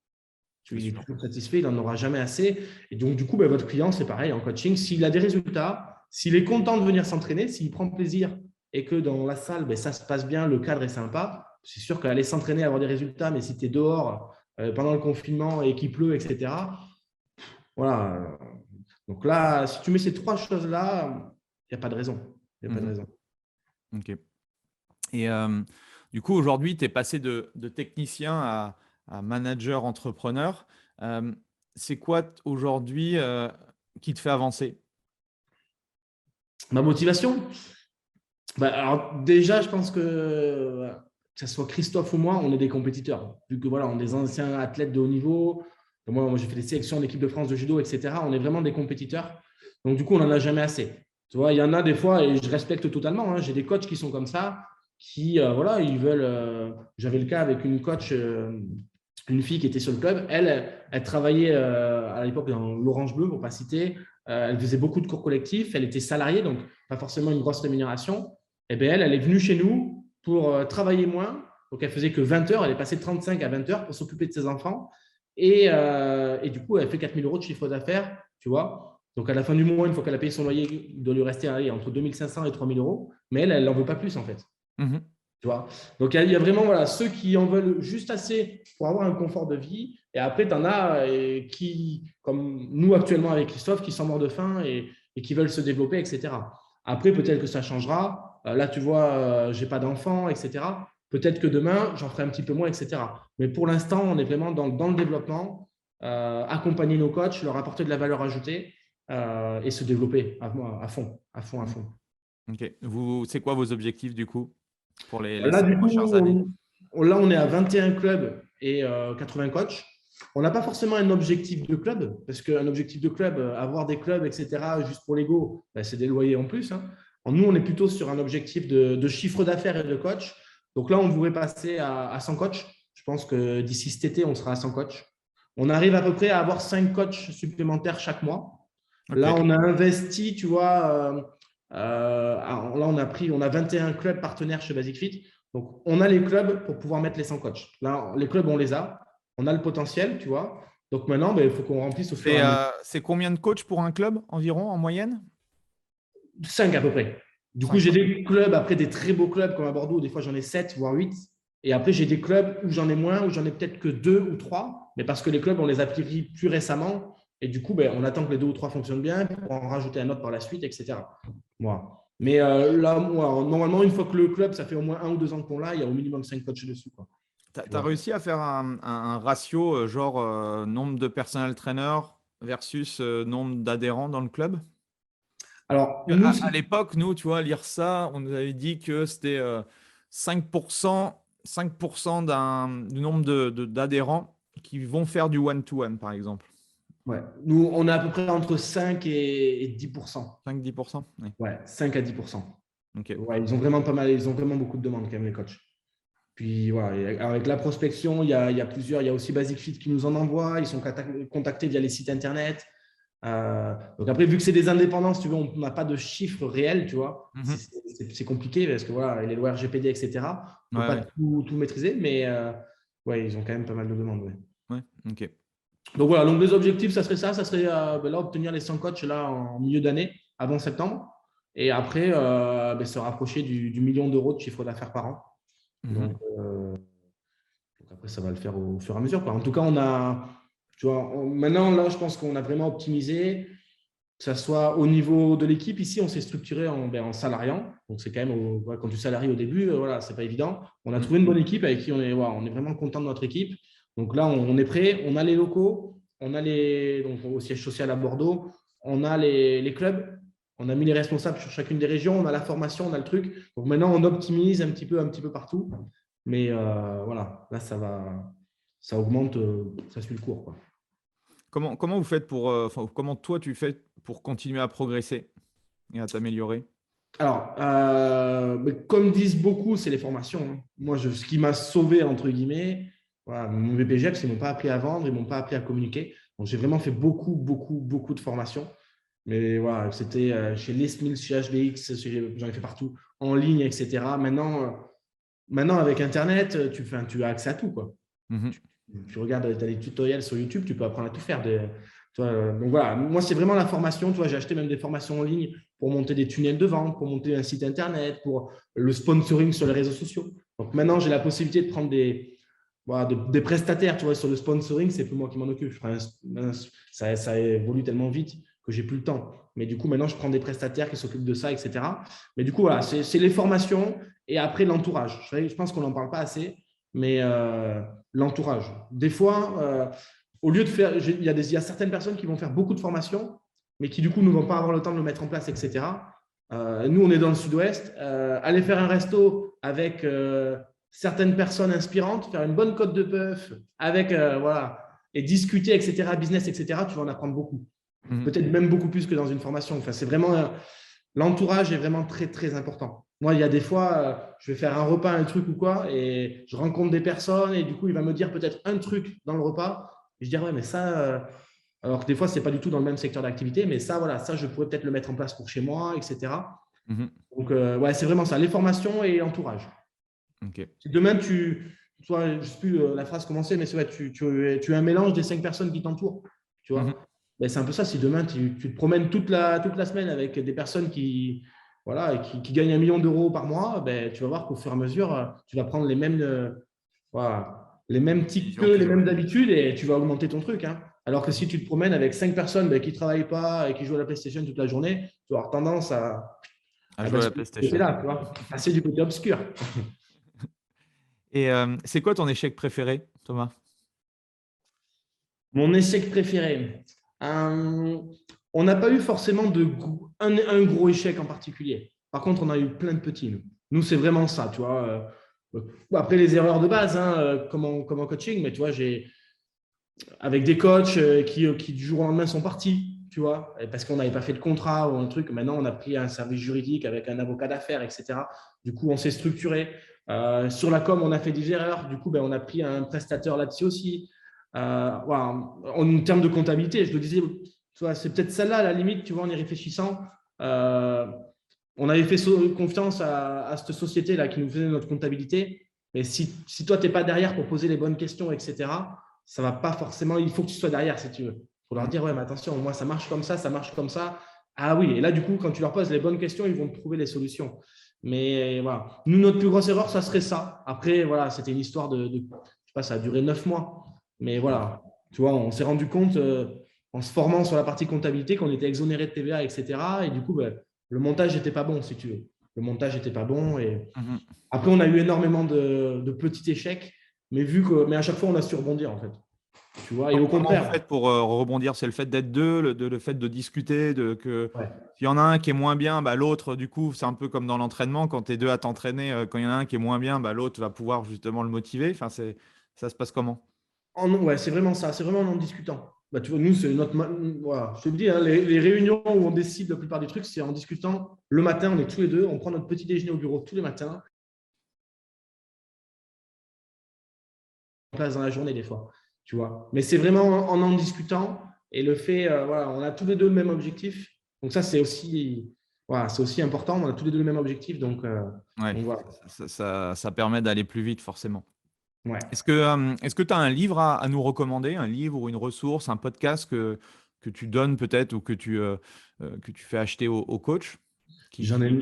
Il est toujours satisfait, il n'en aura jamais assez. Et donc, du coup, ben, votre client, c'est pareil en coaching. S'il a des résultats, s'il est content de venir s'entraîner, s'il prend plaisir et que dans la salle, ben, ça se passe bien, le cadre est sympa, c'est sûr qu'aller s'entraîner, avoir des résultats, mais si tu es dehors pendant le confinement et qu'il pleut, etc., voilà. Donc là, si tu mets ces trois choses-là, il n'y a pas de raison. Il n'y a pas de raison.
Ok. Et du coup, aujourd'hui, tu es passé de technicien à manager entrepreneur. C'est quoi aujourd'hui qui te fait avancer?
Ma motivation? Alors déjà, je pense que ce soit Christophe ou moi, on est des compétiteurs. Vu que voilà, on est des anciens athlètes de haut niveau. Moi, j'ai fait des sélections d'équipe de France de judo, etc. On est vraiment des compétiteurs. Donc, du coup, on n'en a jamais assez. Tu vois, il y en a des fois, et je respecte totalement, hein, j'ai des coachs qui sont comme ça, qui, voilà, ils veulent… j'avais le cas avec une coach, une fille qui était sur le club. Elle travaillait à l'époque dans l'Orange Bleu, pour ne pas citer. Elle faisait beaucoup de cours collectifs. Elle était salariée, donc pas forcément une grosse rémunération. Et bien, elle est venue chez nous pour travailler moins. Donc, elle faisait que 20 heures. Elle est passée de 35 à 20 heures pour s'occuper de ses enfants. Et du coup, elle fait 4 000 € de chiffre d'affaires, tu vois. Donc, à la fin du mois, une fois qu'elle a payé son loyer, il doit lui rester entre 2 500 et 3 000 €. Mais elle n'en veut pas plus, en fait. Tu vois. Donc, il y a vraiment voilà, ceux qui en veulent juste assez pour avoir un confort de vie. Et après, tu en as qui, comme nous actuellement avec Christophe, qui sont morts de faim et qui veulent se développer, etc. Après, peut-être que ça changera. Là, tu vois, je n'ai pas d'enfants, etc. Peut-être que demain, j'en ferai un petit peu moins, etc. Mais pour l'instant, on est vraiment dans le développement, accompagner nos coachs, leur apporter de la valeur ajoutée et se développer à fond.
Ok. C'est quoi vos objectifs du coup pour les
Là, du coup,
prochaines années?
Là, on est à 21 clubs et 80 coachs. On n'a pas forcément un objectif de club, parce qu'un objectif de club, avoir des clubs, etc., juste pour l'ego, ben, c'est des loyers en plus. Hein. Nous, on est plutôt sur un objectif de chiffre d'affaires et de coach. Donc là, on voudrait passer à 100 coachs. Je pense que d'ici cet été, on sera à 100 coachs. On arrive à peu près à avoir 5 coachs supplémentaires chaque mois. Okay. Là, on a investi, tu vois, là, on a 21 clubs partenaires chez Basic Fit. Donc, on a les clubs pour pouvoir mettre les 100 coachs. Là, les clubs, on les a. On a le potentiel, tu vois. Donc, maintenant, il faut qu'on remplisse au fur et à mesure.
C'est combien de coachs pour un club environ, en moyenne?
5 à peu près. Du coup, j'ai des clubs, après des très beaux clubs comme à Bordeaux, des fois j'en ai 7, voire 8. Et après, j'ai des clubs où j'en ai moins, où j'en ai peut-être que 2 ou 3. Mais parce que les clubs, on les a pris plus récemment. Et du coup, on attend que les 2 ou 3 fonctionnent bien pour en rajouter un autre par la suite, etc. Voilà. Mais là, normalement, une fois que le club, ça fait au moins 1 ou 2 ans qu'on l'a, il y a au minimum 5 coachs dessus.
Tu as réussi à faire un ratio, genre nombre de personnel trainers versus nombre d'adhérents dans le club?
Alors,
à l'époque, nous, tu vois, lire ça, on nous avait dit que c'était 5% du nombre d'adhérents qui vont faire du one-to-one, par exemple.
Ouais. Nous, on est à peu près entre 5 et 10%.
5-10%? Oui.
Ouais, 5 à 10%.
Okay.
Ouais, ils ont vraiment pas mal, ils ont vraiment beaucoup de demandes quand même, les coachs. Puis voilà, avec la prospection, il y a plusieurs, il y a aussi Basic Fit qui nous en envoie, ils sont contactés via les sites internet. Donc après, vu que c'est des indépendants, si tu veux, on n'a pas de chiffres réels, tu vois. C'est compliqué parce que voilà, les lois RGPD, etc. On ne peut pas tout maîtriser, mais ouais, ils ont quand même pas mal de demandes.
Ouais, ok.
Donc voilà, donc les objectifs, ça serait là, obtenir les 100 coachs là en milieu d'année, avant septembre. Et après, se rapprocher du 1 million d'euros de chiffre d'affaires par an.
Mhm.
Donc après, ça va le faire au fur et à mesure, quoi. En tout cas, tu vois, maintenant, là, je pense qu'on a vraiment optimisé, que ça soit au niveau de l'équipe. Ici, on s'est structuré en salariant. Donc, c'est quand même, ouais, quand tu salaries au début, voilà, c'est pas évident. On a
Mhm.
trouvé une bonne équipe avec qui on est vraiment content de notre équipe. Donc là, on est prêt. On a les locaux, donc au siège social à Bordeaux, on a les clubs, on a mis les responsables sur chacune des régions, on a la formation, on a le truc. Donc maintenant, on optimise un petit peu partout. Mais voilà, là, ça augmente, ça suit le cours, quoi.
Comment vous faites comment toi tu fais pour continuer à progresser et à t'améliorer?
Alors, mais comme disent beaucoup, c'est les formations, hein. Moi, ce qui m'a sauvé, entre guillemets, voilà, mon BPGEPS, ils ne m'ont pas appris à vendre, ils ne m'ont pas appris à communiquer. Donc, j'ai vraiment fait beaucoup de formations. Mais voilà, c'était chez Les Mills, chez HBX, j'en ai fait partout, en ligne, etc. Maintenant, avec Internet, tu as accès à tout, quoi.
Mhm.
Tu regardes, tu as des tutoriels sur YouTube, tu peux apprendre à tout faire. Tu vois, donc voilà, moi, c'est vraiment la formation. Tu vois, j'ai acheté même des formations en ligne pour monter des tunnels de vente, pour monter un site Internet, pour le sponsoring sur les réseaux sociaux. Donc maintenant, j'ai la possibilité de prendre voilà, des prestataires. Tu vois, sur le sponsoring, c'est plus moi qui m'en occupe. Ça évolue tellement vite que j'ai plus le temps. Mais du coup, maintenant, je prends des prestataires qui s'occupent de ça, etc. Mais du coup, voilà, c'est les formations et après l'entourage. Je pense qu'on n'en parle pas assez, mais l'entourage. Des fois, au lieu de faire, il y a certaines personnes qui vont faire beaucoup de formations, mais qui du coup ne vont pas avoir le temps de le mettre en place, etc. Nous, on est dans le sud-ouest. Aller faire un resto avec certaines personnes inspirantes, faire une bonne côte de bœuf avec, voilà, et discuter, etc., business, etc., tu vas en apprendre beaucoup.
Mhm.
Peut-être même beaucoup plus que dans une formation. Enfin, c'est vraiment, l'entourage est vraiment très important. Moi, il y a des fois, je vais faire un repas, un truc ou quoi, et je rencontre des personnes, et du coup, il va me dire peut-être un truc dans le repas. Et je dis, ouais, mais ça, alors que des fois, ce n'est pas du tout dans le même secteur d'activité, mais ça, voilà, ça, je pourrais peut-être le mettre en place pour chez moi, etc.
Mhm.
Donc, ouais, c'est vraiment ça, les formations et l'entourage.
Ok.
Si demain, toi, je ne sais plus la phrase commencer, mais c'est vrai, tu es un mélange des 5 personnes qui t'entourent, tu
Mhm.
vois. Ben, c'est un peu ça. Si demain, tu te promènes toute la semaine avec des personnes voilà, qui gagnent 1 million d'euros par mois, ben, tu vas voir qu'au fur et à mesure, tu vas prendre voilà, les mêmes tics
Vision
qu'eux, les
qu'ils ont.
mêmes habitudes et tu vas augmenter ton truc, hein. Alors que si tu te promènes avec 5 personnes ben, qui ne travaillent pas et qui jouent à la PlayStation toute la journée, tu vas avoir tendance
À
à
jouer à la
basculer de ce
PlayStation.
côté-là, tu vois, passer du côté obscur.
Et c'est quoi ton échec préféré, Thomas?
Mon échec préféré. Euh, on n'a pas eu forcément un gros échec en particulier. Par contre, on a eu plein de petits. Nous, c'est vraiment ça, tu vois. Après les erreurs de base, hein, comme en coaching, mais tu vois, avec des coachs qui du jour au lendemain sont partis, tu vois, parce qu'on n'avait pas fait de contrat ou un truc. Maintenant, on a pris un service juridique avec un avocat d'affaires, etc. Du coup, on s'est structuré. Sur la com, on a fait des erreurs. Du coup, ben, on a pris un prestataire là-dessus aussi. Voilà. En termes de comptabilité, je le disais, tu vois, c'est peut-être celle-là, à la limite, tu vois, en y réfléchissant. Euh, on avait fait confiance à cette société-là qui nous faisait notre comptabilité. Mais si toi, tu n'es pas derrière pour poser les bonnes questions, etc., ça va pas forcément. Il faut que tu sois derrière si tu veux. Il faut leur
Mhm.
dire, ouais, mais attention, moi, ça marche comme ça marche comme ça. Ah oui, et là, du coup, quand tu leur poses les bonnes questions, ils vont te trouver les solutions. Mais voilà, nous, notre plus grosse erreur, ça serait ça. Après, voilà, c'était une histoire je sais pas, ça a duré 9 mois. Mais
Ok.
voilà, tu vois, on s'est rendu compte en se formant sur la partie comptabilité qu'on était exonéré de TVA, etc. Et du coup, ben, le montage n'était pas bon, si tu veux. Le montage n'était pas bon. Et
Mhm.
après, on a eu énormément de petits échecs, mais à chaque fois, on a su rebondir, en fait. Tu vois, et au
Comment vous
contraire,
faites pour rebondir? C'est le fait d'être deux, le fait de discuter,
ouais.
s'il y en a un qui est moins bien, bah, l'autre, du coup, c'est un peu comme dans l'entraînement, quand tu es deux à t'entraîner, quand il y en a un qui est moins bien, bah, l'autre va pouvoir justement le motiver. Enfin, ça se passe comment?
Ouais, c'est vraiment ça, c'est vraiment en discutant. Bah, tu vois, nous, c'est voilà. Je te le dis, hein, les réunions où on décide la plupart des trucs, c'est en discutant. Le matin, on est tous les deux, on prend notre petit déjeuner au bureau tous les matins, en place dans la journée des fois, tu vois. Mais c'est vraiment en discutant et le fait, voilà, on a tous les deux le même objectif. Donc ça, voilà, c'est aussi important. On a tous les deux le même objectif,
Ouais,
donc voilà.
ça permet d'aller plus vite, forcément.
Ouais.
Est-ce que tu as un livre à nous recommander, un livre ou une ressource, un podcast que tu donnes peut-être ou que tu fais acheter aux coachs
J'en ai,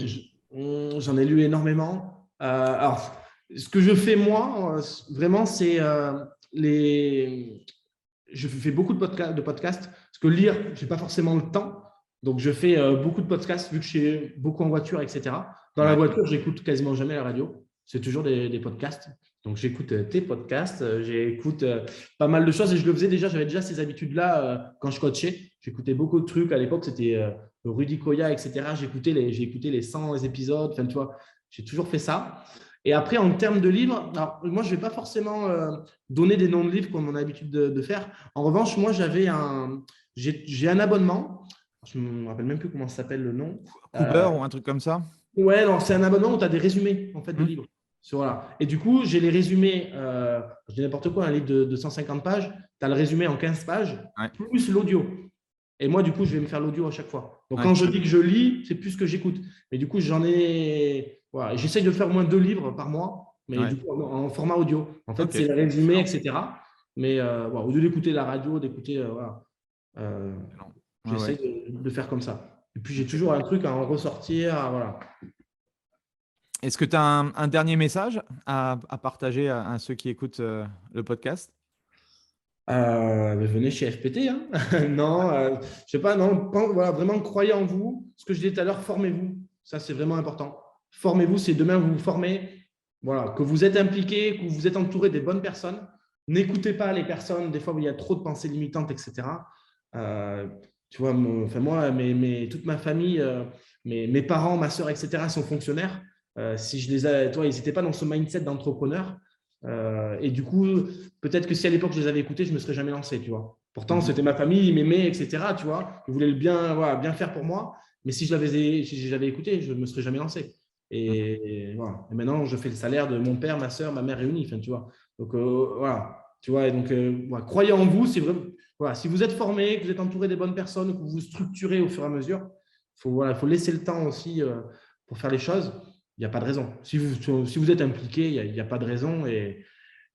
j'en ai lu énormément. Alors, Ce que je fais moi, vraiment, c'est je fais beaucoup de podcasts, parce que lire, je n'ai pas forcément le temps. Donc, je fais beaucoup de podcasts, vu que je suis beaucoup en voiture, etc. Dans la voiture, j'écoute quasiment jamais la radio. C'est toujours des podcasts. Donc, j'écoute tes podcasts, j'écoute pas mal de choses. Et je le faisais déjà, j'avais déjà ces habitudes-là quand je coachais. J'écoutais beaucoup de trucs. À l'époque, c'était Rudy Koya, etc. J'ai écouté les 100 épisodes. Enfin, tu vois, j'ai toujours fait ça. Et après, en termes de livres, alors, moi, je ne vais pas forcément donner des noms de livres comme on a l'habitude de faire. En revanche, moi, j'ai un abonnement. Je ne me rappelle même plus comment ça s'appelle le nom.
Cooper ou un truc comme ça?
Ouais, non, c'est un abonnement où tu as des résumés en fait, de livres. Voilà. Et du coup, j'ai les résumés, je dis n'importe quoi, un livre de 150 pages, tu as le résumé en 15 pages, plus l'audio. Et moi, du coup, je vais me faire l'audio à chaque fois. Donc, quand je dis que je lis, c'est plus ce que j'écoute. Mais du coup, voilà, j'essaye de faire au moins 2 livres par mois, mais du coup, en format audio. En fait, c'est le résumé, etc. Mais au lieu d'écouter la radio, d'écouter… j'essaye de faire comme ça. Et puis, j'ai toujours un truc à en ressortir. Voilà.
Est-ce que tu as un dernier message à partager à ceux qui écoutent le podcast?
Venez chez FPT. Hein. Non, je sais pas. Non, voilà, vraiment, croyez en vous. Ce que je disais tout à l'heure, formez-vous. Ça, c'est vraiment important. Formez-vous, c'est demain vous vous formez. Voilà, que vous êtes impliqué, que vous êtes entouré des bonnes personnes. N'écoutez pas les personnes, des fois où il y a trop de pensées limitantes, etc. Tu vois, moi, toute ma famille, mes parents, ma soeur, etc., sont fonctionnaires. Si je ils n'étaient pas dans ce mindset d'entrepreneur. Et du coup, peut-être que si à l'époque je les avais écoutés, je ne me serais jamais lancé, tu vois. Pourtant, c'était ma famille, ils m'aimaient, etc., tu vois. Ils voulaient bien faire pour moi. Mais si je l'avais écouté, je ne me serais jamais lancé. Et voilà. Et maintenant, je fais le salaire de mon père, ma soeur, ma mère réunis, tu vois. Donc, voilà. Tu vois, et donc, croyez en vous. C'est vraiment… Voilà, si vous êtes formé, que vous êtes entouré des bonnes personnes, que vous vous structurez au fur et à mesure, il faut laisser le temps aussi pour faire les choses. Il n'y a pas de raison. Si vous êtes impliqué, il n'y a pas de raison. Et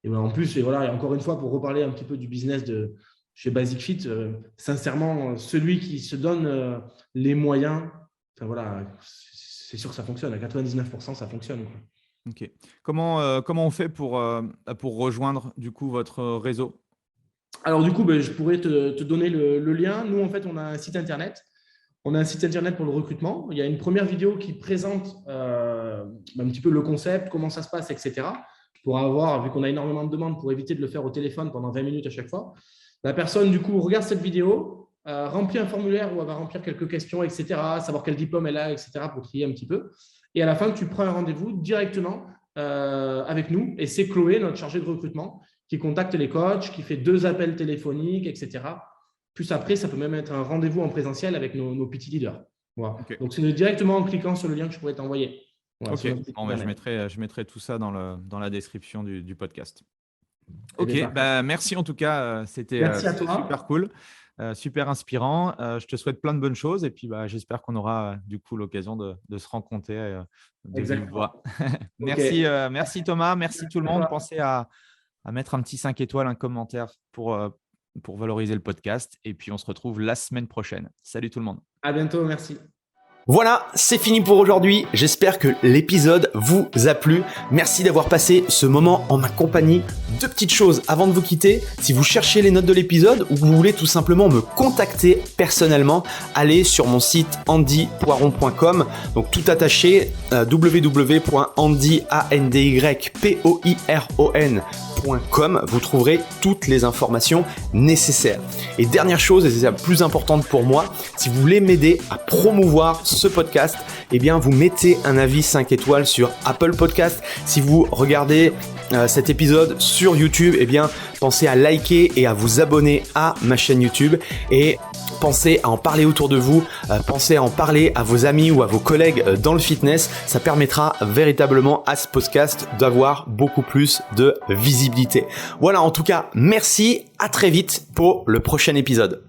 voilà, en plus, et encore une fois, pour reparler un petit peu du business de chez Basic Fit, sincèrement, celui qui se donne les moyens, c'est sûr que ça fonctionne. À 99%, ça fonctionne. Quoi.
Ok. Comment on fait pour rejoindre du coup votre réseau? Alors, du coup,
je pourrais te donner le lien. Nous, en fait, on a un site internet. On a un site internet pour le recrutement. Il y a une première vidéo qui présente un petit peu le concept, comment ça se passe, etc. Pour avoir, vu qu'on a énormément de demandes, pour éviter de le faire au téléphone pendant 20 minutes à chaque fois. La personne, du coup, regarde cette vidéo, remplit un formulaire où elle va remplir quelques questions, etc., savoir quel diplôme elle a, etc., pour trier un petit peu. Et à la fin, tu prends un rendez-vous directement avec nous. Et c'est Chloé, notre chargée de recrutement, qui contacte les coachs, qui fait 2 appels téléphoniques, etc. Plus après, ça peut même être un rendez-vous en présentiel avec nos petits leaders. Voilà. Okay. Donc, c'est directement en cliquant sur le lien que je pourrais t'envoyer. Voilà,
je mettrai tout ça dans la description du podcast. Ok, merci en tout cas. C'était super cool, super inspirant. Je te souhaite plein de bonnes choses et puis j'espère qu'on aura du coup l'occasion de se rencontrer de vive voix. Merci, merci Thomas, merci tout le monde. Pensez à mettre un petit 5 étoiles, un commentaire pour valoriser le podcast. Et puis, on se retrouve la semaine prochaine. Salut tout le monde.
À bientôt, merci.
Voilà, c'est fini pour aujourd'hui. J'espère que l'épisode vous a plu. Merci d'avoir passé ce moment en ma compagnie. 2 petites choses avant de vous quitter. Si vous cherchez les notes de l'épisode ou que vous voulez tout simplement me contacter personnellement, allez sur mon site andypoiron.com. Donc tout attaché, www.andypoiron.com. Vous trouverez toutes les informations nécessaires. Et dernière chose, et c'est la plus importante pour moi, si vous voulez m'aider à promouvoir ce podcast, eh bien vous mettez un avis 5 étoiles sur Apple Podcast. Si vous regardez cet épisode sur YouTube, eh bien pensez à liker et à vous abonner à ma chaîne YouTube et pensez à en parler autour de vous, pensez à en parler à vos amis ou à vos collègues dans le fitness. Ça permettra véritablement à ce podcast d'avoir beaucoup plus de visibilité. Voilà, en tout cas, merci, à très vite pour le prochain épisode.